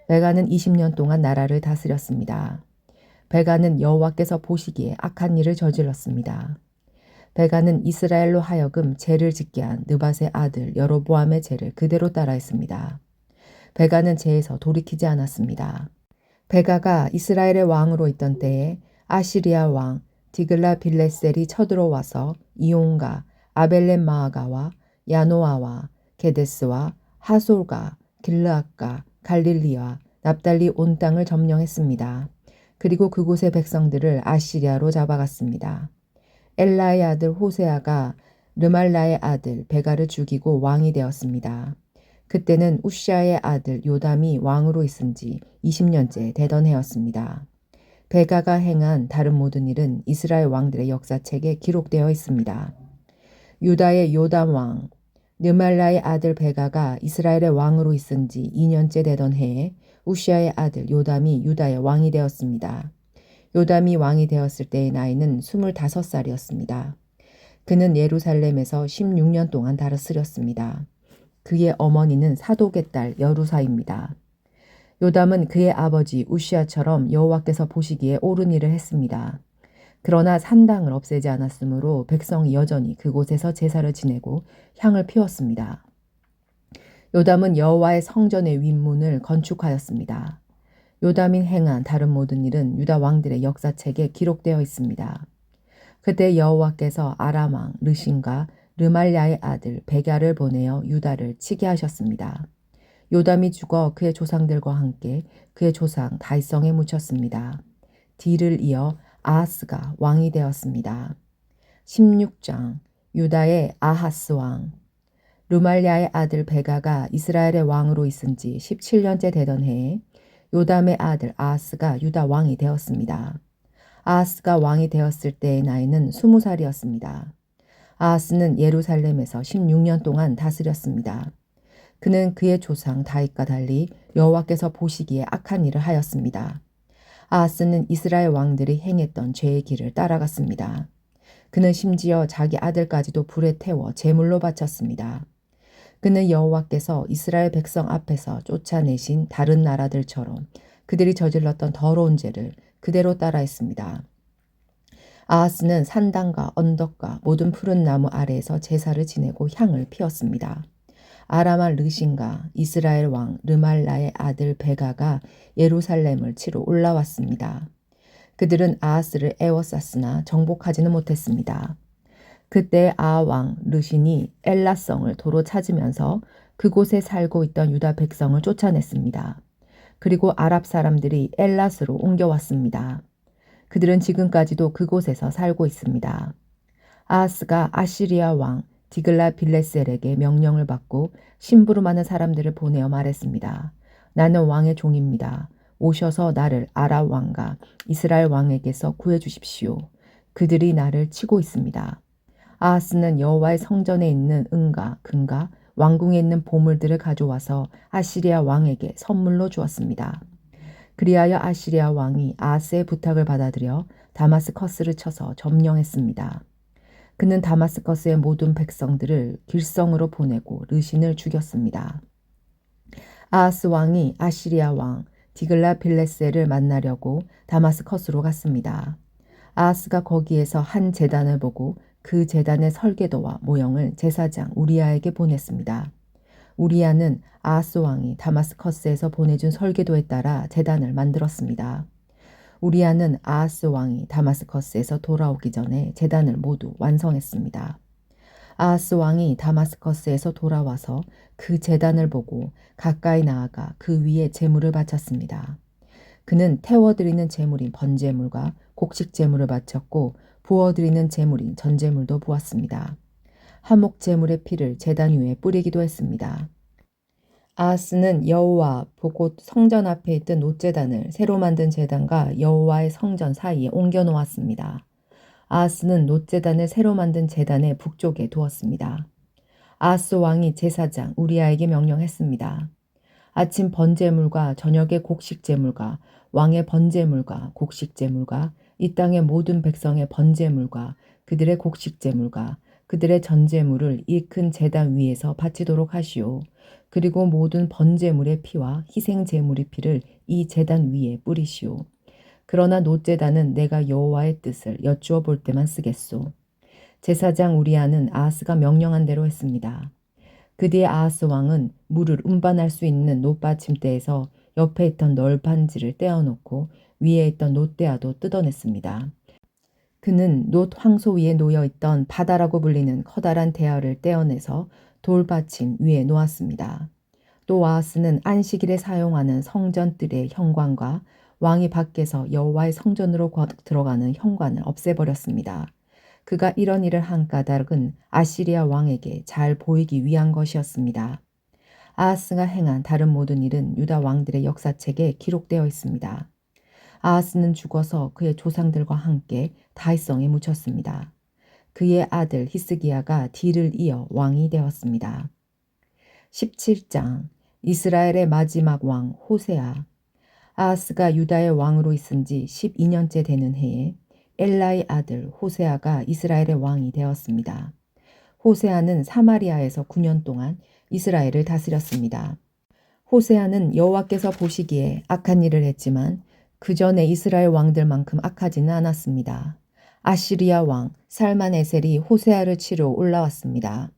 [SPEAKER 1] 베가는 20년 동안 나라를 다스렸습니다. 베가는 여호와께서 보시기에 악한 일을 저질렀습니다. 베가는 이스라엘로 하여금 죄를 짓게 한 느밧의 아들 여로보암의 죄를 그대로 따라했습니다. 베가는 죄에서 돌이키지 않았습니다. 베가가 이스라엘의 왕으로 있던 때에 아시리아 왕 디글라빌레셀이 쳐들어와서 이온과 아벨렛 마아가와 야노아와 게데스와 하솔과 길르앗과 갈릴리와 납달리 온 땅을 점령했습니다. 그리고 그곳의 백성들을 아시리아로 잡아갔습니다. 엘라의 아들 호세아가 르말라의 아들 베가를 죽이고 왕이 되었습니다. 그때는 우시아의 아들 요담이 왕으로 있은 지 20년째 되던 해였습니다. 베가가 행한 다른 모든 일은 이스라엘 왕들의 역사책에 기록되어 있습니다. 유다의 요담 왕. 르말라의 아들 베가가 이스라엘의 왕으로 있은 지 2년째 되던 해에 우시아의 아들 요담이 유다의 왕이 되었습니다. 요담이 왕이 되었을 때의 나이는 25살이었습니다. 그는 예루살렘에서 16년 동안 다스렸습니다. 그의 어머니는 사독의 딸 여루사입니다. 요담은 그의 아버지 우시아처럼 여호와께서 보시기에 옳은 일을 했습니다. 그러나 산당을 없애지 않았으므로 백성이 여전히 그곳에서 제사를 지내고 향을 피웠습니다. 요담은 여호와의 성전의 윗문을 건축하였습니다. 요담이 행한 다른 모든 일은 유다 왕들의 역사책에 기록되어 있습니다. 그때 여호와께서 아람 왕 르신과 르말랴의 아들 베갸를 보내어 유다를 치게 하셨습니다. 요담이 죽어 그의 조상들과 함께 그의 조상 다윗성에 묻혔습니다. 뒤를 이어 아하스가 왕이 되었습니다. 16장. 유다의 아하스 왕. 르말랴의 아들 베가가 이스라엘의 왕으로 있은 지 17년째 되던 해에 요담의 아들 아하스가 유다 왕이 되었습니다. 아하스가 왕이 되었을 때의 나이는 20살이었습니다. 아하스는 예루살렘에서 16년 동안 다스렸습니다. 그는 그의 조상 다윗과 달리 여호와께서 보시기에 악한 일을 하였습니다. 아하스는 이스라엘 왕들이 행했던 죄의 길을 따라갔습니다. 그는 심지어 자기 아들까지도 불에 태워 제물로 바쳤습니다. 그는 여호와께서 이스라엘 백성 앞에서 쫓아내신 다른 나라들처럼 그들이 저질렀던 더러운 죄를 그대로 따라했습니다. 아하스는 산당과 언덕과 모든 푸른 나무 아래에서 제사를 지내고 향을 피웠습니다. 아람왕 르신과 이스라엘 왕 르말라의 아들 베가가 예루살렘을 치러 올라왔습니다. 그들은 아하스를 애워쌌으나 정복하지는 못했습니다. 그때 아왕 르신이 엘라성을 도로 찾으면서 그곳에 살고 있던 유다 백성을 쫓아냈습니다. 그리고 아랍 사람들이 엘라스로 옮겨왔습니다. 그들은 지금까지도 그곳에서 살고 있습니다. 아하스가 아시리아 왕 디글라빌레셀에게 명령을 받고 심부름하는 사람들을 보내어 말했습니다. 나는 왕의 종입니다. 오셔서 나를 아람 왕과 이스라엘 왕에게서 구해주십시오. 그들이 나를 치고 있습니다. 아하스는 여호와의 성전에 있는 은과 금과 왕궁에 있는 보물들을 가져와서 아시리아 왕에게 선물로 주었습니다. 그리하여 아시리아 왕이 아하스의 부탁을 받아들여 다마스커스를 쳐서 점령했습니다. 그는 다마스커스의 모든 백성들을 길성으로 보내고 르신을 죽였습니다. 아하스 왕이 아시리아 왕 디글라빌레셀을 만나려고 다마스커스로 갔습니다. 아하스가 거기에서 한 제단을 보고 그 제단의 설계도와 모형을 제사장 우리아에게 보냈습니다. 우리아는 아하스 왕이 다마스커스에서 보내준 설계도에 따라 제단을 만들었습니다. 우리아는 아하스 왕이 다마스커스에서 돌아오기 전에 제단을 모두 완성했습니다. 아하스 왕이 다마스커스에서 돌아와서 그 제단을 보고 가까이 나아가 그 위에 제물을 바쳤습니다. 그는 태워드리는 제물인 번제물과 곡식 제물을 바쳤고 부어드리는 제물인 전제물도 부었습니다. 화목 제물의 피를 제단 위에 뿌리기도 했습니다. 아하스는 여호와 보고 성전 앞에 있던 놋제단을 새로 만든 제단과 여호와의 성전 사이에 옮겨 놓았습니다. 아하스는 놋제단을 새로 만든 제단의 북쪽에 두었습니다. 아하스 왕이 제사장 우리아에게 명령했습니다. 아침 번제물과 저녁의 곡식제물과 왕의 번제물과 곡식제물과 이 땅의 모든 백성의 번제물과 그들의 곡식제물과 그들의 전제물을 이 큰 제단 위에서 바치도록 하시오. 그리고 모든 번제물의 피와 희생제물의 피를 이 제단 위에 뿌리시오. 그러나 노제단은 내가 여호와의 뜻을 여쭈어 볼 때만 쓰겠소. 제사장 우리아는 아하스가 명령한 대로 했습니다. 그 뒤에 아하스 왕은 물을 운반할 수 있는 놋받침대에서 옆에 있던 널판지를 떼어놓고 위에 있던 놋대야도 뜯어냈습니다. 그는 놋 황소 위에 놓여있던 바다라고 불리는 커다란 대야를 떼어내서 돌받침 위에 놓았습니다. 또 아하스는 안식일에 사용하는 성전 뜰의 현관과 왕이 밖에서 여호와의 성전으로 들어가는 현관을 없애버렸습니다. 그가 이런 일을 한 까닭은 아시리아 왕에게 잘 보이기 위한 것이었습니다. 아하스가 행한 다른 모든 일은 유다 왕들의 역사책에 기록되어 있습니다. 아하스는 죽어서 그의 조상들과 함께 다윗성에 묻혔습니다. 그의 아들 히스기야가 뒤를 이어 왕이 되었습니다. 17장 이스라엘의 마지막 왕 호세아. 아하스가 유다의 왕으로 있은 지 12년째 되는 해에 엘라의 아들 호세아가 이스라엘의 왕이 되었습니다. 호세아는 사마리아에서 9년 동안 이스라엘을 다스렸습니다. 호세아는 여호와께서 보시기에 악한 일을 했지만 그 전에 이스라엘 왕들만큼 악하지는 않았습니다. 아시리아 왕 살만에셀이 호세아를 치러 올라왔습니다.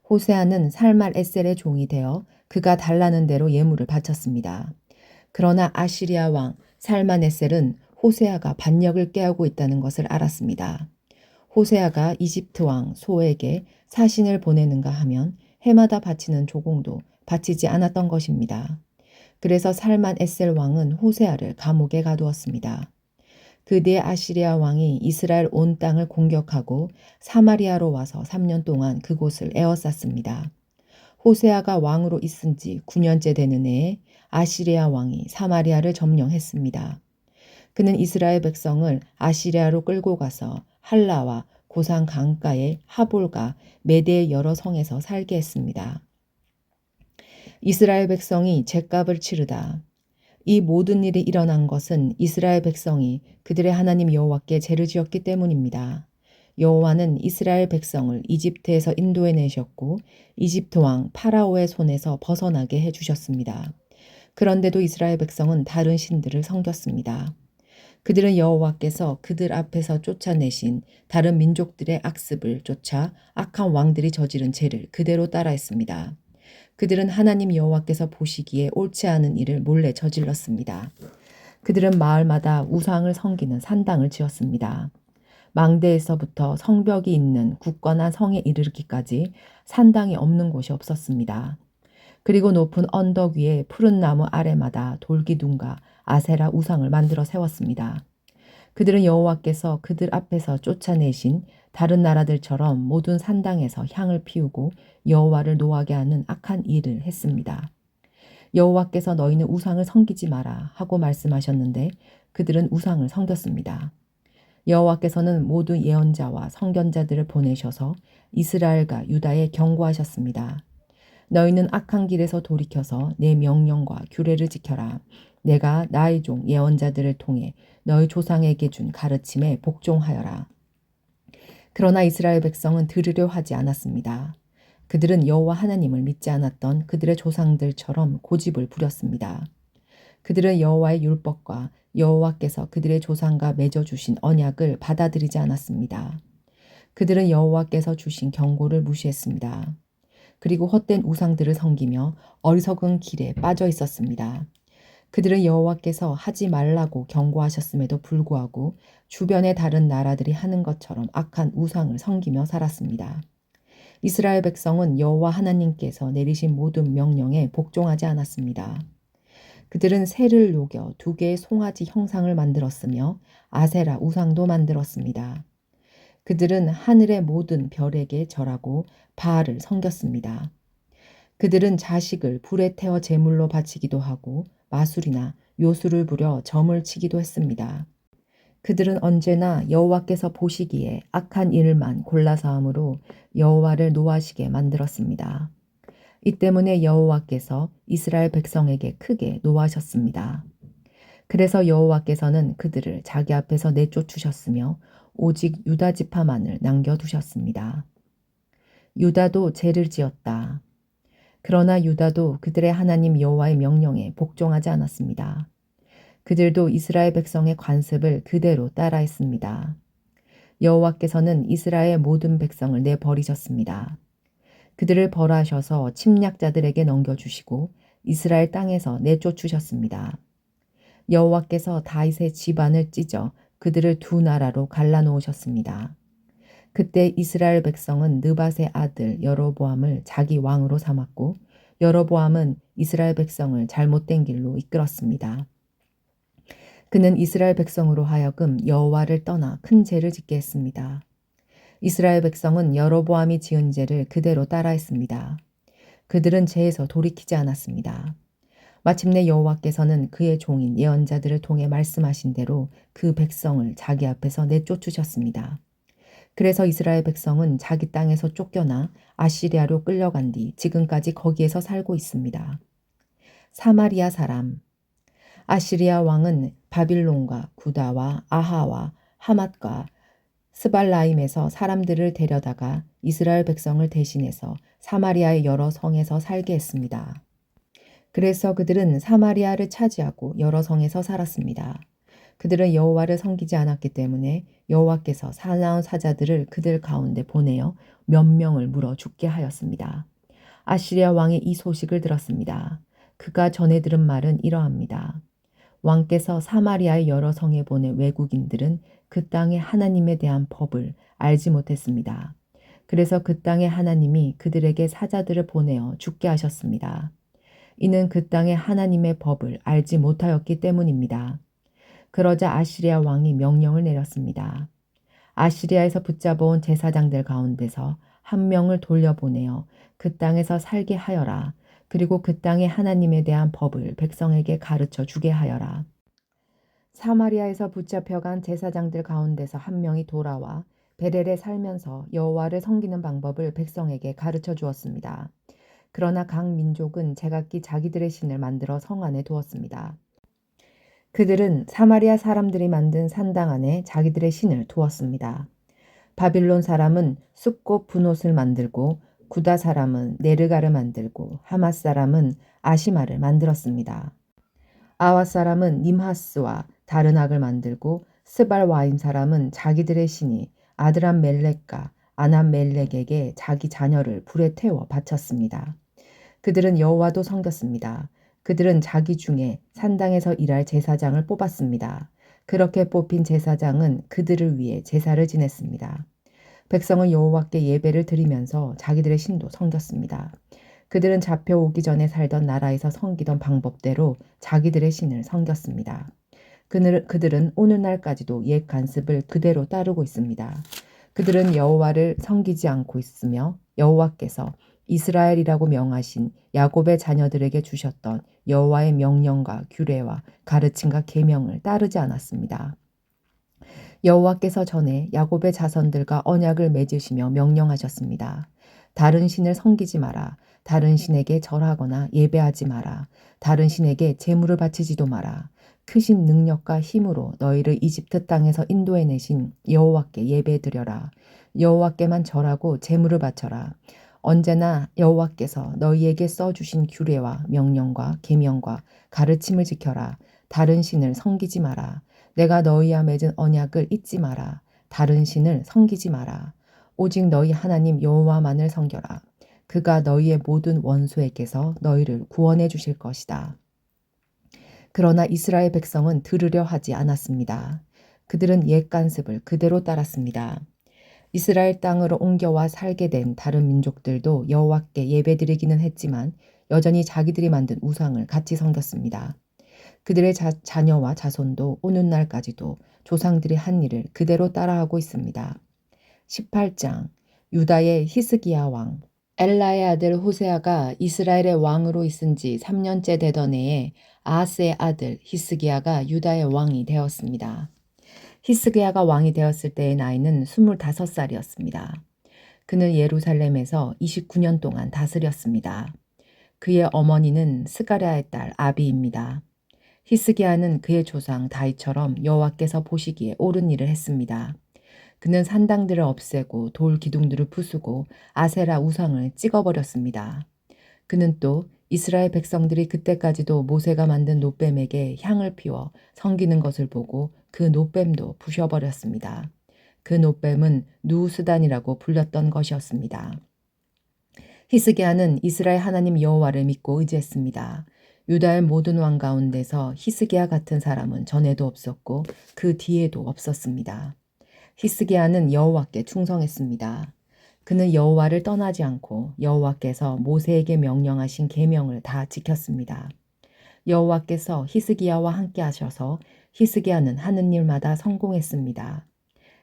[SPEAKER 1] 호세아는 살만에셀의 종이 되어 그가 달라는 대로 예물을 바쳤습니다. 그러나 아시리아 왕 살만에셀은 호세아가 반역을 꾀하고 있다는 것을 알았습니다. 호세아가 이집트 왕 소에게 사신을 보내는가 하면 해마다 바치는 조공도 바치지 않았던 것입니다. 그래서 살만에셀 왕은 호세아를 감옥에 가두었습니다. 그 뒤에 아시리아 왕이 이스라엘 온 땅을 공격하고 사마리아로 와서 3년 동안 그곳을 에워쌌습니다. 호세아가 왕으로 있은 지 9년째 되는 해에 아시리아 왕이 사마리아를 점령했습니다. 그는 이스라엘 백성을 아시리아로 끌고 가서 할라와 고산 강가의 하볼과 메대의 여러 성에서 살게 했습니다. 이스라엘 백성이 죗값을 치르다. 이 모든 일이 일어난 것은 이스라엘 백성이 그들의 하나님 여호와께 죄를 지었기 때문입니다. 여호와는 이스라엘 백성을 이집트에서 인도해 내셨고 이집트 왕 파라오의 손에서 벗어나게 해주셨습니다. 그런데도 이스라엘 백성은 다른 신들을 섬겼습니다. 그들은 여호와께서 그들 앞에서 쫓아내신 다른 민족들의 악습을 쫓아 악한 왕들이 저지른 죄를 그대로 따라했습니다. 그들은 하나님 여호와께서 보시기에 옳지 않은 일을 몰래 저질렀습니다. 그들은 마을마다 우상을 섬기는 산당을 지었습니다. 망대에서부터 성벽이 있는 굳건한 성에 이르기까지 산당이 없는 곳이 없었습니다. 그리고 높은 언덕 위에 푸른 나무 아래마다 돌기둥과 아세라 우상을 만들어 세웠습니다. 그들은 여호와께서 그들 앞에서 쫓아내신 다른 나라들처럼 모든 산당에서 향을 피우고 여호와를 노하게 하는 악한 일을 했습니다. 여호와께서 너희는 우상을 섬기지 마라 하고 말씀하셨는데 그들은 우상을 섬겼습니다. 여호와께서는 모든 예언자와 선견자들을 보내셔서 이스라엘과 유다에 경고하셨습니다. 너희는 악한 길에서 돌이켜서 내 명령과 규례를 지켜라. 내가 나의 종 예언자들을 통해 너희 조상에게 준 가르침에 복종하여라. 그러나 이스라엘 백성은 들으려 하지 않았습니다. 그들은 여호와 하나님을 믿지 않았던 그들의 조상들처럼 고집을 부렸습니다. 그들은 여호와의 율법과 여호와께서 그들의 조상과 맺어주신 언약을 받아들이지 않았습니다. 그들은 여호와께서 주신 경고를 무시했습니다. 그리고 헛된 우상들을 섬기며 어리석은 길에 빠져 있었습니다. 그들은 여호와께서 하지 말라고 경고하셨음에도 불구하고 주변의 다른 나라들이 하는 것처럼 악한 우상을 섬기며 살았습니다. 이스라엘 백성은 여호와 하나님께서 내리신 모든 명령에 복종하지 않았습니다. 그들은 새를 녹여 2개의 송아지 형상을 만들었으며 아세라 우상도 만들었습니다. 그들은 하늘의 모든 별에게 절하고 바알을 섬겼습니다. 그들은 자식을 불에 태워 제물로 바치기도 하고 마술이나 요술을 부려 점을 치기도 했습니다. 그들은 언제나 여호와께서 보시기에 악한 일만 골라서 함으로 여호와를 노하시게 만들었습니다. 이 때문에 여호와께서 이스라엘 백성에게 크게 노하셨습니다. 그래서 여호와께서는 그들을 자기 앞에서 내쫓으셨으며 오직 유다 지파만을 남겨두셨습니다. 유다도 죄를 지었다. 그러나 유다도 그들의 하나님 여호와의 명령에 복종하지 않았습니다. 그들도 이스라엘 백성의 관습을 그대로 따라했습니다. 여호와께서는 이스라엘 모든 백성을 내버리셨습니다. 그들을 벌하셔서 침략자들에게 넘겨주시고 이스라엘 땅에서 내쫓으셨습니다. 여호와께서 다윗의 집안을 찢어 그들을 두 나라로 갈라놓으셨습니다. 그때 이스라엘 백성은 느밧의 아들 여로보암을 자기 왕으로 삼았고 여로보암은 이스라엘 백성을 잘못된 길로 이끌었습니다. 그는 이스라엘 백성으로 하여금 여호와를 떠나 큰 죄를 짓게 했습니다. 이스라엘 백성은 여로보암이 지은 죄를 그대로 따라했습니다. 그들은 죄에서 돌이키지 않았습니다. 마침내 여호와께서는 그의 종인 예언자들을 통해 말씀하신 대로 그 백성을 자기 앞에서 내쫓으셨습니다. 그래서 이스라엘 백성은 자기 땅에서 쫓겨나 아시리아로 끌려간 뒤 지금까지 거기에서 살고 있습니다. 사마리아 사람. 아시리아 왕은 바빌론과 구다와 아하와 하맛과 스발라임에서 사람들을 데려다가 이스라엘 백성을 대신해서 사마리아의 여러 성에서 살게 했습니다. 그래서 그들은 사마리아를 차지하고 여러 성에서 살았습니다. 그들은 여호와를 섬기지 않았기 때문에 여호와께서 사나운 사자들을 그들 가운데 보내어 몇 명을 물어 죽게 하였습니다. 아시리아 왕이 이 소식을 들었습니다. 그가 전해 들은 말은 이러합니다. 왕께서 사마리아의 여러 성에 보낸 외국인들은 그 땅의 하나님에 대한 법을 알지 못했습니다. 그래서 그 땅의 하나님이 그들에게 사자들을 보내어 죽게 하셨습니다. 이는 그 땅의 하나님의 법을 알지 못하였기 때문입니다. 그러자 아시리아 왕이 명령을 내렸습니다. 아시리아에서 붙잡아온 제사장들 가운데서 한 명을 돌려보내어 그 땅에서 살게 하여라. 그리고 그 땅의 하나님에 대한 법을 백성에게 가르쳐 주게 하여라. 사마리아에서 붙잡혀간 제사장들 가운데서 한 명이 돌아와 베렐에 살면서 여호와를 섬기는 방법을 백성에게 가르쳐 주었습니다. 그러나 각 민족은 제각기 자기들의 신을 만들어 성 안에 두었습니다. 그들은 사마리아 사람들이 만든 산당 안에 자기들의 신을 두었습니다. 바빌론 사람은 숫꽃 분옷을 만들고 구다 사람은 네르가를 만들고 하맛 사람은 아시마를 만들었습니다. 아와 사람은 님하스와 다른 악을 만들고 스발와임 사람은 자기들의 신이 아드람 멜렉과 아남 멜렉에게 자기 자녀를 불에 태워 바쳤습니다. 그들은 여호와도 섬겼습니다. 그들은 자기 중에 산당에서 일할 제사장을 뽑았습니다. 그렇게 뽑힌 제사장은 그들을 위해 제사를 지냈습니다. 백성은 여호와께 예배를 드리면서 자기들의 신도 섬겼습니다. 그들은 잡혀오기 전에 살던 나라에서 섬기던 방법대로 자기들의 신을 섬겼습니다. 그들은 오늘날까지도 옛 관습을 그대로 따르고 있습니다. 그들은 여호와를 섬기지 않고 있으며 여호와께서 이스라엘이라고 명하신 야곱의 자녀들에게 주셨던 여호와의 명령과 규례와 가르침과 계명을 따르지 않았습니다. 여호와께서 전에 야곱의 자손들과 언약을 맺으시며 명령하셨습니다. 다른 신을 섬기지 마라. 다른 신에게 절하거나 예배하지 마라. 다른 신에게 제물을 바치지도 마라. 크신 능력과 힘으로 너희를 이집트 땅에서 인도해내신 여호와께 예배드려라. 여호와께만 절하고 제물을 바쳐라. 언제나 여호와께서 너희에게 써주신 규례와 명령과 계명과 가르침을 지켜라. 다른 신을 섬기지 마라. 내가 너희와 맺은 언약을 잊지 마라. 다른 신을 섬기지 마라. 오직 너희 하나님 여호와만을 섬겨라. 그가 너희의 모든 원수에게서 너희를 구원해 주실 것이다. 그러나 이스라엘 백성은 들으려 하지 않았습니다. 그들은 옛 관습을 그대로 따랐습니다. 이스라엘 땅으로 옮겨와 살게 된 다른 민족들도 여호와께 예배드리기는 했지만 여전히 자기들이 만든 우상을 같이 섬겼습니다. 그들의 자녀와 자손도 오늘날까지도 조상들이 한 일을 그대로 따라하고 있습니다. 18장 유다의 히스기야 왕. 엘라의 아들 호세아가 이스라엘의 왕으로 있은 지 3년째 되던 해에 아하스의 아들 히스기야가 유다의 왕이 되었습니다. 히스기야가 왕이 되었을 때의 나이는 25살이었습니다. 그는 예루살렘에서 29년 동안 다스렸습니다. 그의 어머니는 스가랴의 딸 아비입니다. 히스기야는 그의 조상 다윗처럼 여호와께서 보시기에 옳은 일을 했습니다. 그는 산당들을 없애고 돌 기둥들을 부수고 아세라 우상을 찍어버렸습니다. 그는 또 이스라엘 백성들이 그때까지도 모세가 만든 놋뱀에게 향을 피워 섬기는 것을 보고 그 놋뱀도 부셔버렸습니다. 그 놋뱀은 누우스단이라고 불렸던 것이었습니다. 히스기야는 이스라엘 하나님 여호와를 믿고 의지했습니다. 유다의 모든 왕 가운데서 히스기야 같은 사람은 전에도 없었고 그 뒤에도 없었습니다. 히스기야는 여호와께 충성했습니다. 그는 여호와를 떠나지 않고 여호와께서 모세에게 명령하신 계명을 다 지켰습니다. 여호와께서 히스기야와 함께 하셔서 히스기야는 하는 일마다 성공했습니다.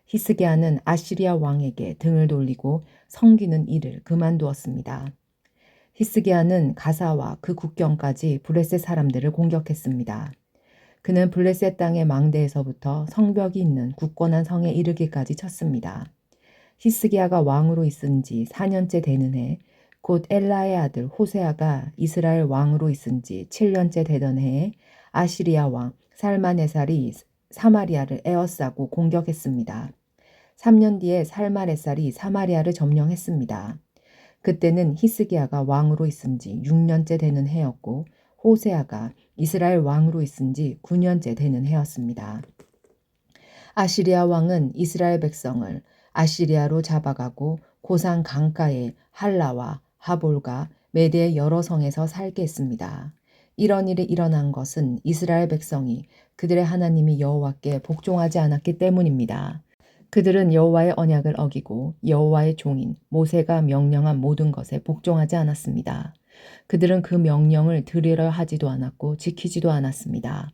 [SPEAKER 1] 히스기야는 아시리아 왕에게 등을 돌리고 섬기는 일을 그만두었습니다. 히스기야는 가사와 그 국경까지 블레셋 사람들을 공격했습니다. 그는 블레셋 땅의 망대에서부터 성벽이 있는 굳건한 성에 이르기까지 쳤습니다. 히스기야가 왕으로 있은 지 4년째 되는 해, 곧 엘라의 아들 호세아가 이스라엘 왕으로 있은 지 7년째 되던 해에 아시리아 왕 살마네살이 사마리아를 에워싸고 공격했습니다. 3년 뒤에 살마네살이 사마리아를 점령했습니다. 그때는 히스기야가 왕으로 있은 지 6년째 되는 해였고 호세아가 이스라엘 왕으로 있은 지 9년째 되는 해였습니다. 아시리아 왕은 이스라엘 백성을 아시리아로 잡아가고 고산 강가의 할라와 하볼과 메대의 여러 성에서 살게 했습니다. 이런 일이 일어난 것은 이스라엘 백성이 그들의 하나님이 여호와께 복종하지 않았기 때문입니다. 그들은 여호와의 언약을 어기고 여호와의 종인 모세가 명령한 모든 것에 복종하지 않았습니다. 그들은 그 명령을 들으려 하지도 않았고 지키지도 않았습니다.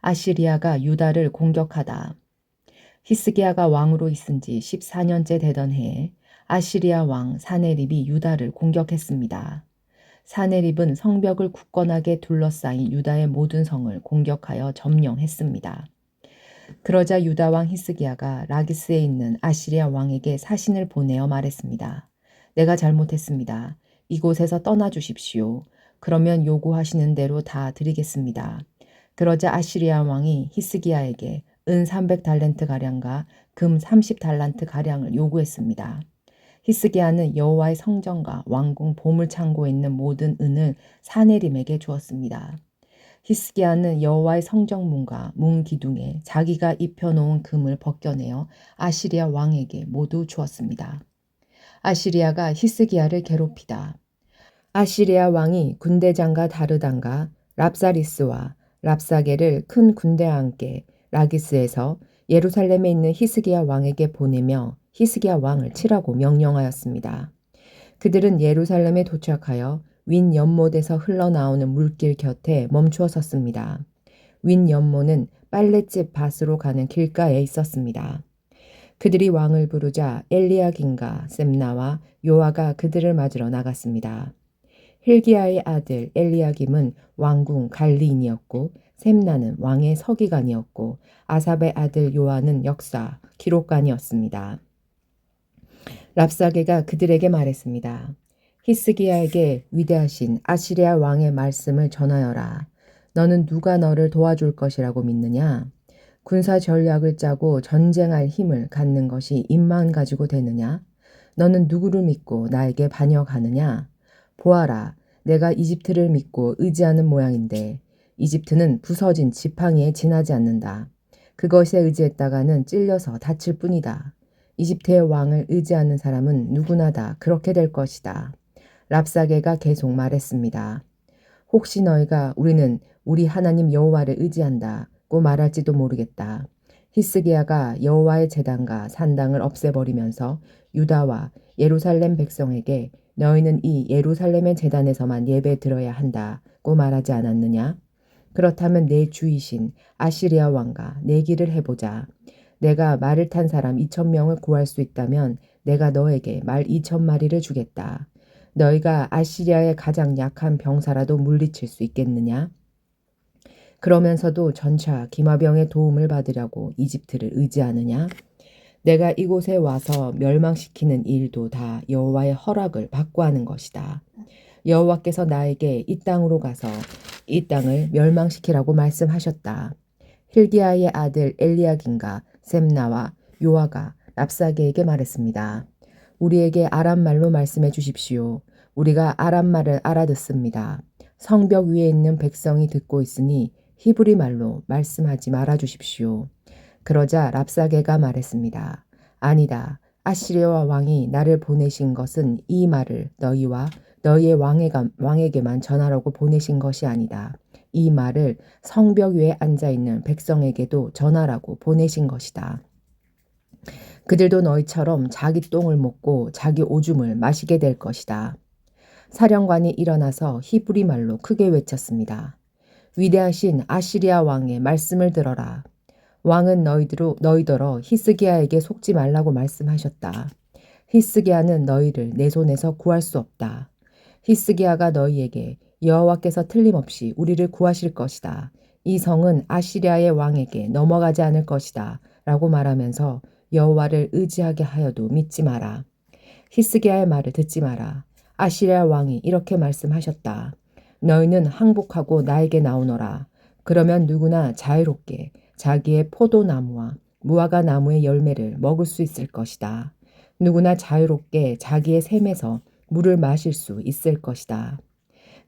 [SPEAKER 1] 아시리아가 유다를 공격하다. 히스기야가 왕으로 있은 지 14년째 되던 해에 아시리아 왕 사네립이 유다를 공격했습니다. 사네립은 성벽을 굳건하게 둘러싸인 유다의 모든 성을 공격하여 점령했습니다. 그러자 유다 왕 히스기야가 라기스에 있는 아시리아 왕에게 사신을 보내어 말했습니다. 내가 잘못했습니다. 이곳에서 떠나 주십시오. 그러면 요구하시는 대로 다 드리겠습니다. 그러자 아시리아 왕이 히스기야에게 은 300달란트 가량과 금 30달란트 가량을 요구했습니다. 히스기야는 여호와의 성전과 왕궁 보물창고에 있는 모든 은을 사네림에게 주었습니다. 히스기야는 여호와의 성정문과 문 기둥에 자기가 입혀놓은 금을 벗겨내어 아시리아 왕에게 모두 주었습니다. 아시리아가 히스기야를 괴롭히다. 아시리아 왕이 군대장과 다르단과 랍사리스와 랍사게를 큰 군대와 함께 라기스에서 예루살렘에 있는 히스기야 왕에게 보내며 히스기야 왕을 치라고 명령하였습니다. 그들은 예루살렘에 도착하여 윈 연못에서 흘러나오는 물길 곁에 멈추어 섰습니다. 윈 연못은 빨랫집 밭으로 가는 길가에 있었습니다. 그들이 왕을 부르자 엘리야긴과 셈나와 요아가 그들을 맞으러 나갔습니다. 힐기야의 아들 엘리야김은 왕궁 관리인이었고 셈나는 왕의 서기관이었고 아삽의 아들 요아는 역사 기록관이었습니다. 랍사게가 그들에게 말했습니다. 히스기야에게 위대하신 아시리아 왕의 말씀을 전하여라. 너는 누가 너를 도와줄 것이라고 믿느냐? 군사 전략을 짜고 전쟁할 힘을 갖는 것이 입만 가지고 되느냐? 너는 누구를 믿고 나에게 반역하느냐? 보아라, 내가 이집트를 믿고 의지하는 모양인데 이집트는 부서진 지팡이에 지나지 않는다. 그것에 의지했다가는 찔려서 다칠 뿐이다. 이집트의 왕을 의지하는 사람은 누구나 다 그렇게 될 것이다. 랍사게가 계속 말했습니다. 혹시 너희가 우리는 우리 하나님 여호와를 의지한다고 말할지도 모르겠다. 히스기야가 여호와의 제단과 산당을 없애버리면서 유다와 예루살렘 백성에게 너희는 이 예루살렘의 제단에서만 예배 드려야 한다고 말하지 않았느냐? 그렇다면 내 주이신 아시리아 왕과 내기를 해보자. 내가 말을 탄 사람 2,000명을 구할 수 있다면 내가 너에게 말 2,000마리를 주겠다. 너희가 아시리아의 가장 약한 병사라도 물리칠 수 있겠느냐? 그러면서도 전차 기마병의 도움을 받으려고 이집트를 의지하느냐? 내가 이곳에 와서 멸망시키는 일도 다 여호와의 허락을 받고 하는 것이다. 여호와께서 나에게 이 땅으로 가서 이 땅을 멸망시키라고 말씀하셨다. 힐기야의 아들 엘리야긴과 셈나와 요아가 랍사게에게 말했습니다. 우리에게 아람말로 말씀해 주십시오. 우리가 아람말을 알아듣습니다. 성벽 위에 있는 백성이 듣고 있으니 히브리 말로 말씀하지 말아 주십시오. 그러자 랍사게가 말했습니다. 아니다. 아시리아 왕이 나를 보내신 것은 이 말을 너희와 너희의 왕에게만 전하라고 보내신 것이 아니다. 이 말을 성벽 위에 앉아있는 백성에게도 전하라고 보내신 것이다. 그들도 너희처럼 자기 똥을 먹고 자기 오줌을 마시게 될 것이다. 사령관이 일어나서 히브리 말로 크게 외쳤습니다. 위대하신 아시리아 왕의 말씀을 들어라. 왕은 너희더러 히스기야에게 속지 말라고 말씀하셨다. 히스기야는 너희를 내 손에서 구할 수 없다. 히스기야가 너희에게 여호와께서 틀림없이 우리를 구하실 것이다. 이 성은 아시리아의 왕에게 넘어가지 않을 것이다. 라고 말하면서 여호와를 의지하게 하여도 믿지 마라. 히스기야의 말을 듣지 마라. 아시리아 왕이 이렇게 말씀하셨다. 너희는 항복하고 나에게 나오너라. 그러면 누구나 자유롭게 자기의 포도나무와 무화과 나무의 열매를 먹을 수 있을 것이다. 누구나 자유롭게 자기의 샘에서 물을 마실 수 있을 것이다.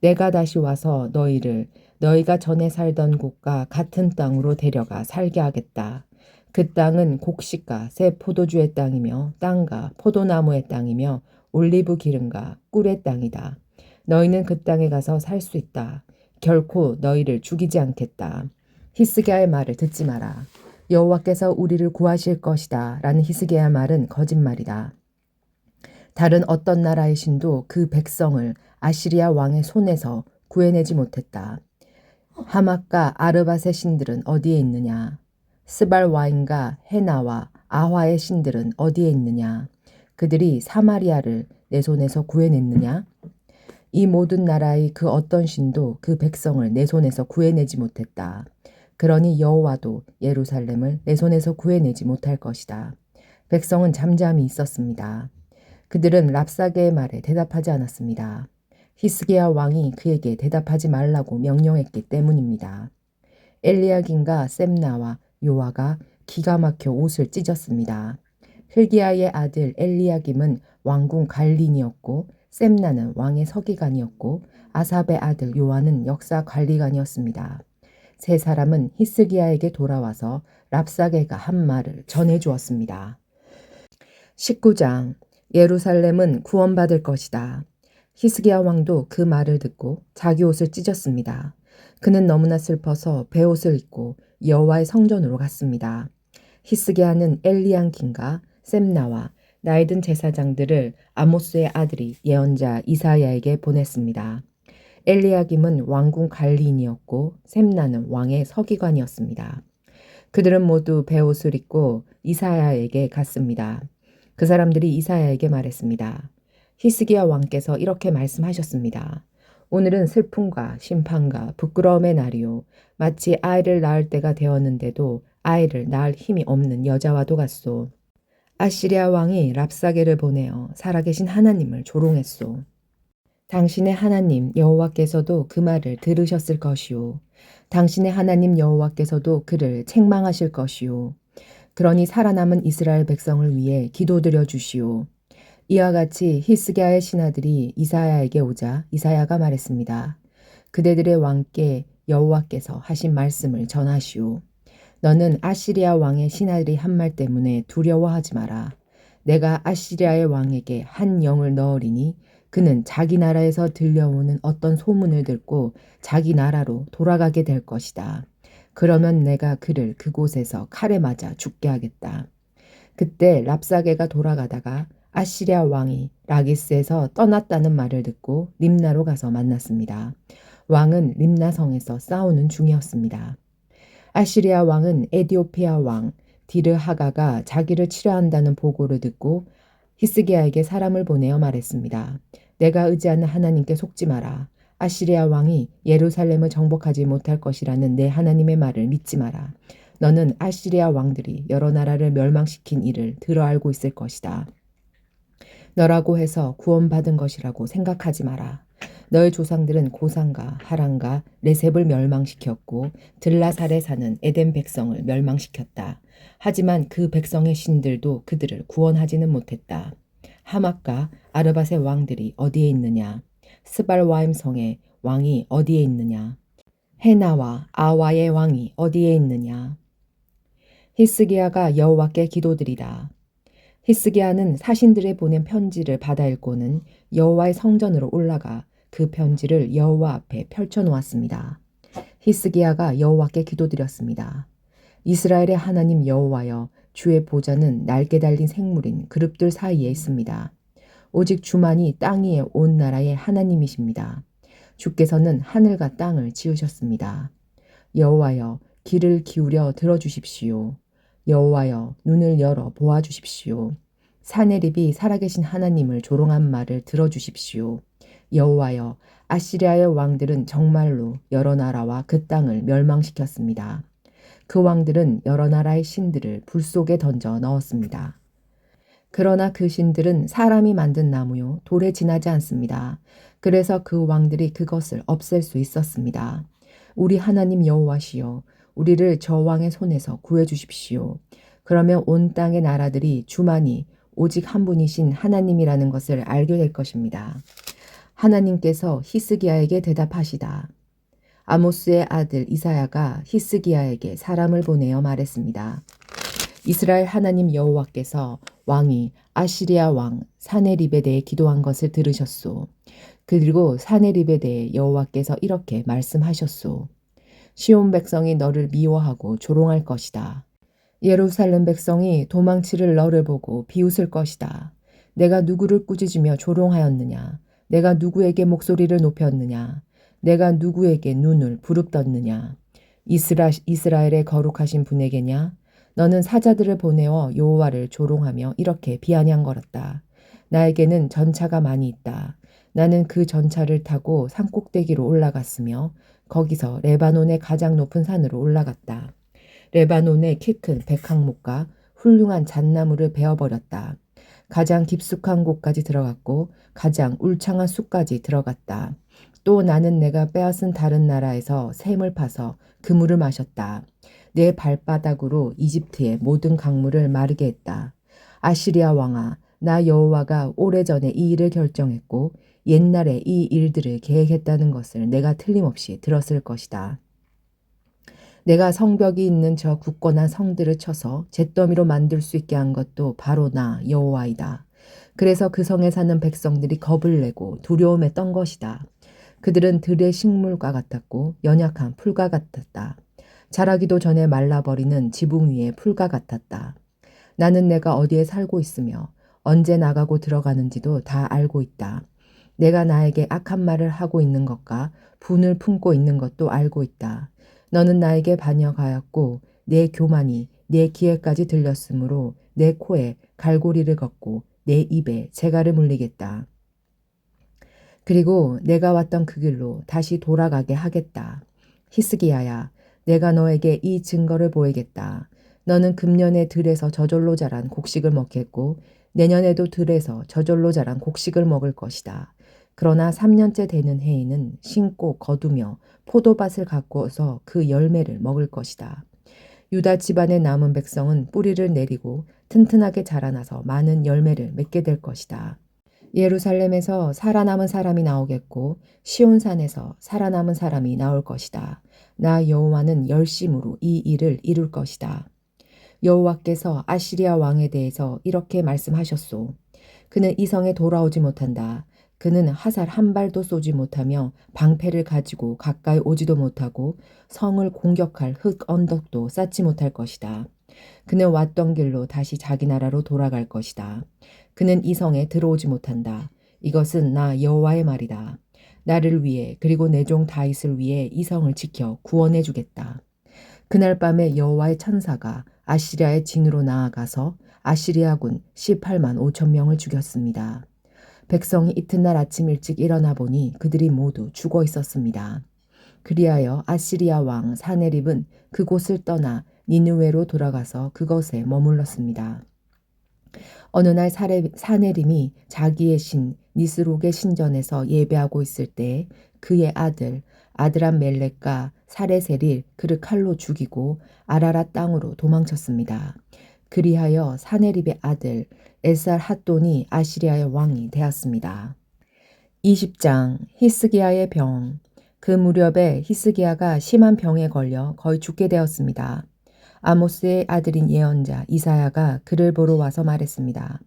[SPEAKER 1] 내가 다시 와서 너희를 너희가 전에 살던 곳과 같은 땅으로 데려가 살게 하겠다. 그 땅은 곡식과 새 포도주의 땅이며 땅과 포도나무의 땅이며 올리브 기름과 꿀의 땅이다. 너희는 그 땅에 가서 살 수 있다. 결코 너희를 죽이지 않겠다. 히스기야의 말을 듣지 마라. 여호와께서 우리를 구하실 것이다. 라는 히스기야의 말은 거짓말이다. 다른 어떤 나라의 신도 그 백성을 아시리아 왕의 손에서 구해내지 못했다. 하맛과 아르밧의 신들은 어디에 있느냐? 스발와인과 헤나와 아화의 신들은 어디에 있느냐? 그들이 사마리아를 내 손에서 구해냈느냐? 이 모든 나라의 그 어떤 신도 그 백성을 내 손에서 구해내지 못했다. 그러니 여호와도 예루살렘을 내 손에서 구해내지 못할 것이다. 백성은 잠잠히 있었습니다. 그들은 랍사게의 말에 대답하지 않았습니다. 히스기야 왕이 그에게 대답하지 말라고 명령했기 때문입니다. 엘리야긴과 셈나와 요아가 기가 막혀 옷을 찢었습니다. 힐기야의 아들 엘리야김은 왕궁 관리인이었고 셈나는 왕의 서기관이었고 아삽의 아들 요아는 역사 관리관이었습니다. 세 사람은 히스기야에게 돌아와서 랍사게가 한 말을 전해주었습니다. 19장 예루살렘은 구원받을 것이다. 히스기야 왕도 그 말을 듣고 자기 옷을 찢었습니다. 그는 너무나 슬퍼서 베옷을 입고 여호와의 성전으로 갔습니다. 히스기야는 엘리야긴과 셈나와 나이든 제사장들을 아모스의 아들이 예언자 이사야에게 보냈습니다. 엘리야김은 왕궁 관리인이었고 셈나는 왕의 서기관이었습니다. 그들은 모두 베옷을 입고 이사야에게 갔습니다. 그 사람들이 이사야에게 말했습니다. 히스기야 왕께서 이렇게 말씀하셨습니다. 오늘은 슬픔과 심판과 부끄러움의 날이요. 마치 아이를 낳을 때가 되었는데도 아이를 낳을 힘이 없는 여자와도 같소. 아시리아 왕이 랍사게를 보내어 살아계신 하나님을 조롱했소. 당신의 하나님 여호와께서도 그 말을 들으셨을 것이요. 당신의 하나님 여호와께서도 그를 책망하실 것이요. 그러니 살아남은 이스라엘 백성을 위해 기도드려 주시오. 이와 같이 히스기야의 신하들이 이사야에게 오자 이사야가 말했습니다. 그대들의 왕께 여호와께서 하신 말씀을 전하시오. 너는 아시리아 왕의 신하들이 한 말 때문에 두려워하지 마라. 내가 아시리아의 왕에게 한 영을 넣으리니 그는 자기 나라에서 들려오는 어떤 소문을 듣고 자기 나라로 돌아가게 될 것이다. 그러면 내가 그를 그곳에서 칼에 맞아 죽게 하겠다. 그때 랍사게가 돌아가다가 아시리아 왕이 라기스에서 떠났다는 말을 듣고 림나로 가서 만났습니다. 왕은 림나성에서 싸우는 중이었습니다. 아시리아 왕은 에디오피아 왕 디르하가가 자기를 치려한다는 보고를 듣고 히스기야에게 사람을 보내어 말했습니다. 내가 의지하는 하나님께 속지 마라. 아시리아 왕이 예루살렘을 정복하지 못할 것이라는 내 하나님의 말을 믿지 마라. 너는 아시리아 왕들이 여러 나라를 멸망시킨 일을 들어 알고 있을 것이다. 너라고 해서 구원받은 것이라고 생각하지 마라. 너의 조상들은 고산과 하란과 레셉을 멸망시켰고 들라살에 사는 에덴 백성을 멸망시켰다. 하지만 그 백성의 신들도 그들을 구원하지는 못했다. 하맛과 아르밧의 왕들이 어디에 있느냐? 스발와임 성의 왕이 어디에 있느냐? 헤나와 아와의 왕이 어디에 있느냐? 히스기야가 여호와께 기도드리다. 히스기야는 사신들에 보낸 편지를 받아 읽고는 여호와의 성전으로 올라가 그 편지를 여호와 앞에 펼쳐 놓았습니다. 히스기야가 여호와께 기도드렸습니다. 이스라엘의 하나님 여호와여, 주의 보좌는 날개 달린 생물인 그룹들 사이에 있습니다. 오직 주만이 땅 위에 온 나라의 하나님이십니다. 주께서는 하늘과 땅을 지으셨습니다. 여호와여, 귀를 기울여 들어주십시오. 여호와여, 눈을 열어 보아주십시오. 사내립이 살아계신 하나님을 조롱한 말을 들어주십시오. 여호와여, 아시리아의 왕들은 정말로 여러 나라와 그 땅을 멸망시켰습니다. 그 왕들은 여러 나라의 신들을 불 속에 던져 넣었습니다. 그러나 그 신들은 사람이 만든 나무요 돌에 지나지 않습니다. 그래서 그 왕들이 그것을 없앨 수 있었습니다. 우리 하나님 여호와시여, 우리를 저 왕의 손에서 구해 주십시오. 그러면 온 땅의 나라들이 주만이 오직 한 분이신 하나님이라는 것을 알게 될 것입니다. 하나님께서 히스기야에게 대답하시다. 아모스의 아들 이사야가 히스기야에게 사람을 보내어 말했습니다. 이스라엘 하나님 여호와께서 왕이 아시리아 왕 사네립에 대해 기도한 것을 들으셨소. 그리고 사네립에 대해 여호와께서 이렇게 말씀하셨소. 시온 백성이 너를 미워하고 조롱할 것이다. 예루살렘 백성이 도망치를 너를 보고 비웃을 것이다. 내가 누구를 꾸짖으며 조롱하였느냐? 내가 누구에게 목소리를 높였느냐? 내가 누구에게 눈을 부릅떴느냐? 이스라엘의 거룩하신 분에게냐? 너는 사자들을 보내어 여호와를 조롱하며 이렇게 비아냥거렸다. 나에게는 전차가 많이 있다. 나는 그 전차를 타고 산꼭대기로 올라갔으며 거기서 레바논의 가장 높은 산으로 올라갔다. 레바논의 키 큰 백항목과 훌륭한 잣나무를 베어버렸다. 가장 깊숙한 곳까지 들어갔고 가장 울창한 숲까지 들어갔다. 또 나는 내가 빼앗은 다른 나라에서 샘을 파서 그 물을 마셨다. 내 발바닥으로 이집트의 모든 강물을 마르게 했다. 아시리아 왕아, 나 여호와가 오래전에 이 일을 결정했고 옛날에 이 일들을 계획했다는 것을 내가 틀림없이 들었을 것이다. 내가 성벽이 있는 저 굳건한 성들을 쳐서 잿더미로 만들 수 있게 한 것도 바로 나 여호와이다. 그래서 그 성에 사는 백성들이 겁을 내고 두려움에 떤 것이다. 그들은 들의 식물과 같았고 연약한 풀과 같았다. 자라기도 전에 말라버리는 지붕 위의 풀과 같았다. 나는 내가 어디에 살고 있으며 언제 나가고 들어가는지도 다 알고 있다. 내가 나에게 악한 말을 하고 있는 것과 분을 품고 있는 것도 알고 있다. 너는 나에게 반역하였고 내 교만이 내 귀에까지 들렸으므로 내 코에 갈고리를 걷고 내 입에 재갈을 물리겠다. 그리고 내가 왔던 그 길로 다시 돌아가게 하겠다. 히스기야야, 내가 너에게 이 증거를 보이겠다. 너는 금년에 들에서 저절로 자란 곡식을 먹겠고 내년에도 들에서 저절로 자란 곡식을 먹을 것이다. 그러나 3년째 되는 해에는 심고 거두며 포도밭을 가꾸어서 그 열매를 먹을 것이다. 유다 집안의 남은 백성은 뿌리를 내리고 튼튼하게 자라나서 많은 열매를 맺게 될 것이다. 예루살렘에서 살아남은 사람이 나오겠고 시온산에서 살아남은 사람이 나올 것이다. 나 여호와는 열심으로 이 일을 이룰 것이다. 여호와께서 아시리아 왕에 대해서 이렇게 말씀하셨소. 그는 이 성에 돌아오지 못한다. 그는 화살 한 발도 쏘지 못하며 방패를 가지고 가까이 오지도 못하고 성을 공격할 흙 언덕도 쌓지 못할 것이다. 그는 왔던 길로 다시 자기 나라로 돌아갈 것이다. 그는 이 성에 들어오지 못한다. 이것은 나 여호와의 말이다. 나를 위해 그리고 내 종 다윗을 위해 이 성을 지켜 구원해 주겠다. 그날 밤에 여호와의 천사가 아시리아의 진으로 나아가서 아시리아군 18만 5천 명을 죽였습니다. 백성이 이튿날 아침 일찍 일어나 보니 그들이 모두 죽어 있었습니다. 그리하여 아시리아 왕 사네립은 그곳을 떠나 니느웨로 돌아가서 그것에 머물렀습니다. 어느 날 사내림이 자기의 신 니스록의 신전에서 예배하고 있을 때 그의 아드람 멜렉과 사레셀이 그를 칼로 죽이고 아라랏 땅으로 도망쳤습니다. 그리하여 사네립의 아들 엘살 핫돈이 아시리아의 왕이 되었습니다. 20장 히스기야의 병. 그 무렵에 히스기야가 심한 병에 걸려 거의 죽게 되었습니다. 아모스의 아들인 예언자 이사야가 그를 보러 와서 말했습니다.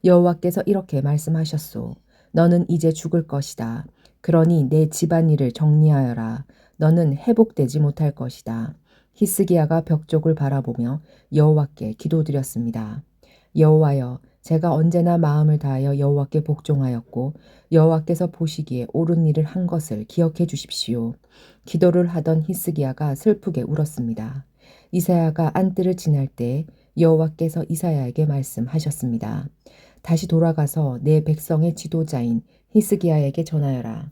[SPEAKER 1] 여호와께서 이렇게 말씀하셨소. 너는 이제 죽을 것이다. 그러니 내 집안일을 정리하여라. 너는 회복되지 못할 것이다. 히스기야가 벽 쪽을 바라보며 여호와께 기도드렸습니다. 여호와여, 제가 언제나 마음을 다하여 여호와께 복종하였고 여호와께서 보시기에 옳은 일을 한 것을 기억해 주십시오. 기도를 하던 히스기야가 슬프게 울었습니다. 이사야가 안뜰을 지날 때 여호와께서 이사야에게 말씀하셨습니다. 다시 돌아가서 내 백성의 지도자인 히스기야에게 전하여라.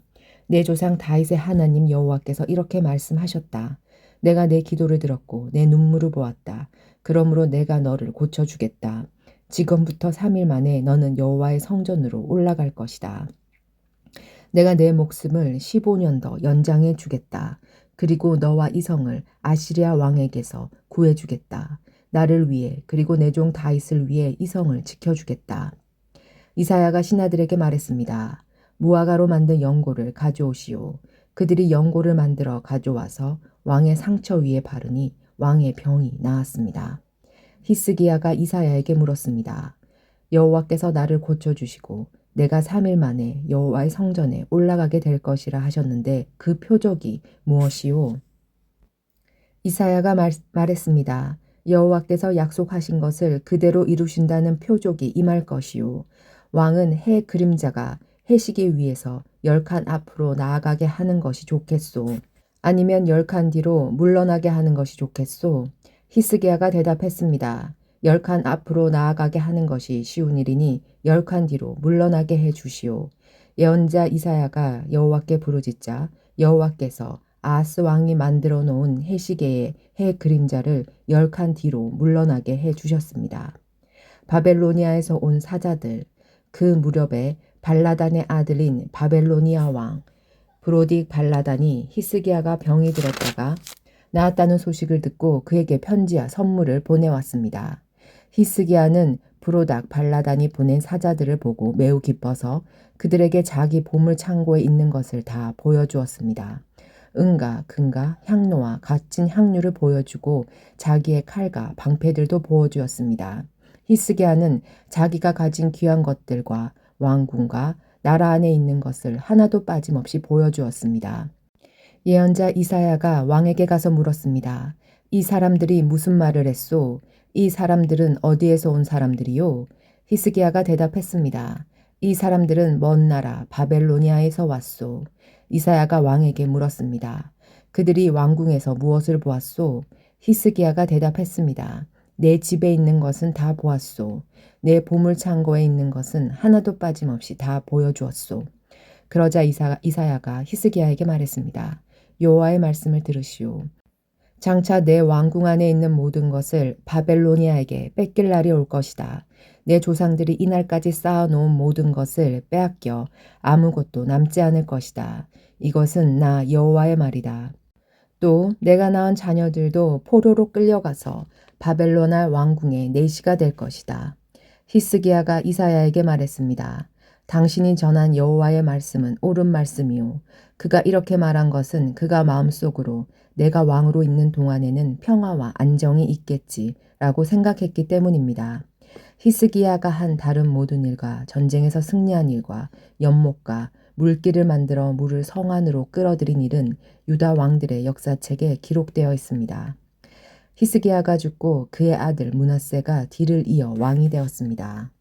[SPEAKER 1] 내 조상 다윗의 하나님 여호와께서 이렇게 말씀하셨다. 내가 내 기도를 들었고 내 눈물을 보았다. 그러므로 내가 너를 고쳐주겠다. 지금부터 3일 만에 너는 여호와의 성전으로 올라갈 것이다. 내가 내 목숨을 15년 더 연장해 주겠다. 그리고 너와 이성을 아시리아 왕에게서 구해주겠다. 나를 위해 그리고 내 종 다윗을 위해 이성을 지켜주겠다. 이사야가 신하들에게 말했습니다. 무화과로 만든 연고를 가져오시오. 그들이 연고를 만들어 가져와서 왕의 상처 위에 바르니 왕의 병이 나았습니다. 히스기야가 이사야에게 물었습니다. 여호와께서 나를 고쳐주시고 내가 3일 만에 여호와의 성전에 올라가게 될 것이라 하셨는데 그 표적이 무엇이오? 이사야가 말했습니다. 여호와께서 약속하신 것을 그대로 이루신다는 표적이 임할 것이오. 왕은 해 그림자가 해시기 위해서 10칸 앞으로 나아가게 하는 것이 좋겠소. 아니면 10칸 뒤로 물러나게 하는 것이 좋겠소. 히스기야가 대답했습니다. 10칸 앞으로 나아가게 하는 것이 쉬운 일이니 10칸 뒤로 물러나게 해 주시오. 예언자 이사야가 여호와께 부르짖자 여호와께서 아하스 왕이 만들어 놓은 해시계의 해 그림자를 10칸 뒤로 물러나게 해 주셨습니다. 바벨로니아에서 온 사자들, 그 무렵에 발라단의 아들인 바벨로니아 왕 브로딕 발라단이 히스기야가 병이 들었다가 나았다는 소식을 듣고 그에게 편지와 선물을 보내왔습니다. 히스기야는 브로닥 발라단이 보낸 사자들을 보고 매우 기뻐서 그들에게 자기 보물 창고에 있는 것을 다 보여주었습니다. 은과 금과 향로와 값진 향료를 보여주고 자기의 칼과 방패들도 보여주었습니다. 히스기야는 자기가 가진 귀한 것들과 왕궁과 나라 안에 있는 것을 하나도 빠짐없이 보여주었습니다. 예언자 이사야가 왕에게 가서 물었습니다. 이 사람들이 무슨 말을 했소? 이 사람들은 어디에서 온 사람들이요? 히스기야가 대답했습니다. 이 사람들은 먼 나라 바벨로니아에서 왔소. 이사야가 왕에게 물었습니다. 그들이 왕궁에서 무엇을 보았소? 히스기야가 대답했습니다. 내 집에 있는 것은 다 보았소. 내 보물 창고에 있는 것은 하나도 빠짐없이 다 보여주었소. 그러자 이사야가 히스기야에게 말했습니다. 여호와의 말씀을 들으시오. 장차 내 왕궁 안에 있는 모든 것을 바벨로니아에게 뺏길 날이 올 것이다. 내 조상들이 이날까지 쌓아놓은 모든 것을 빼앗겨 아무것도 남지 않을 것이다. 이것은 나 여호와의 말이다. 또 내가 낳은 자녀들도 포로로 끌려가서 바벨로나 왕궁의 내시가 될 것이다. 히스기야가 이사야에게 말했습니다. 당신이 전한 여호와의 말씀은 옳은 말씀이요. 그가 이렇게 말한 것은 그가 마음속으로 내가 왕으로 있는 동안에는 평화와 안정이 있겠지라고 생각했기 때문입니다. 히스기야가 한 다른 모든 일과 전쟁에서 승리한 일과 연못과 물길을 만들어 물을 성 안으로 끌어들인 일은 유다 왕들의 역사책에 기록되어 있습니다. 히스기야가 죽고 그의 아들 므낫세가 뒤를 이어 왕이 되었습니다.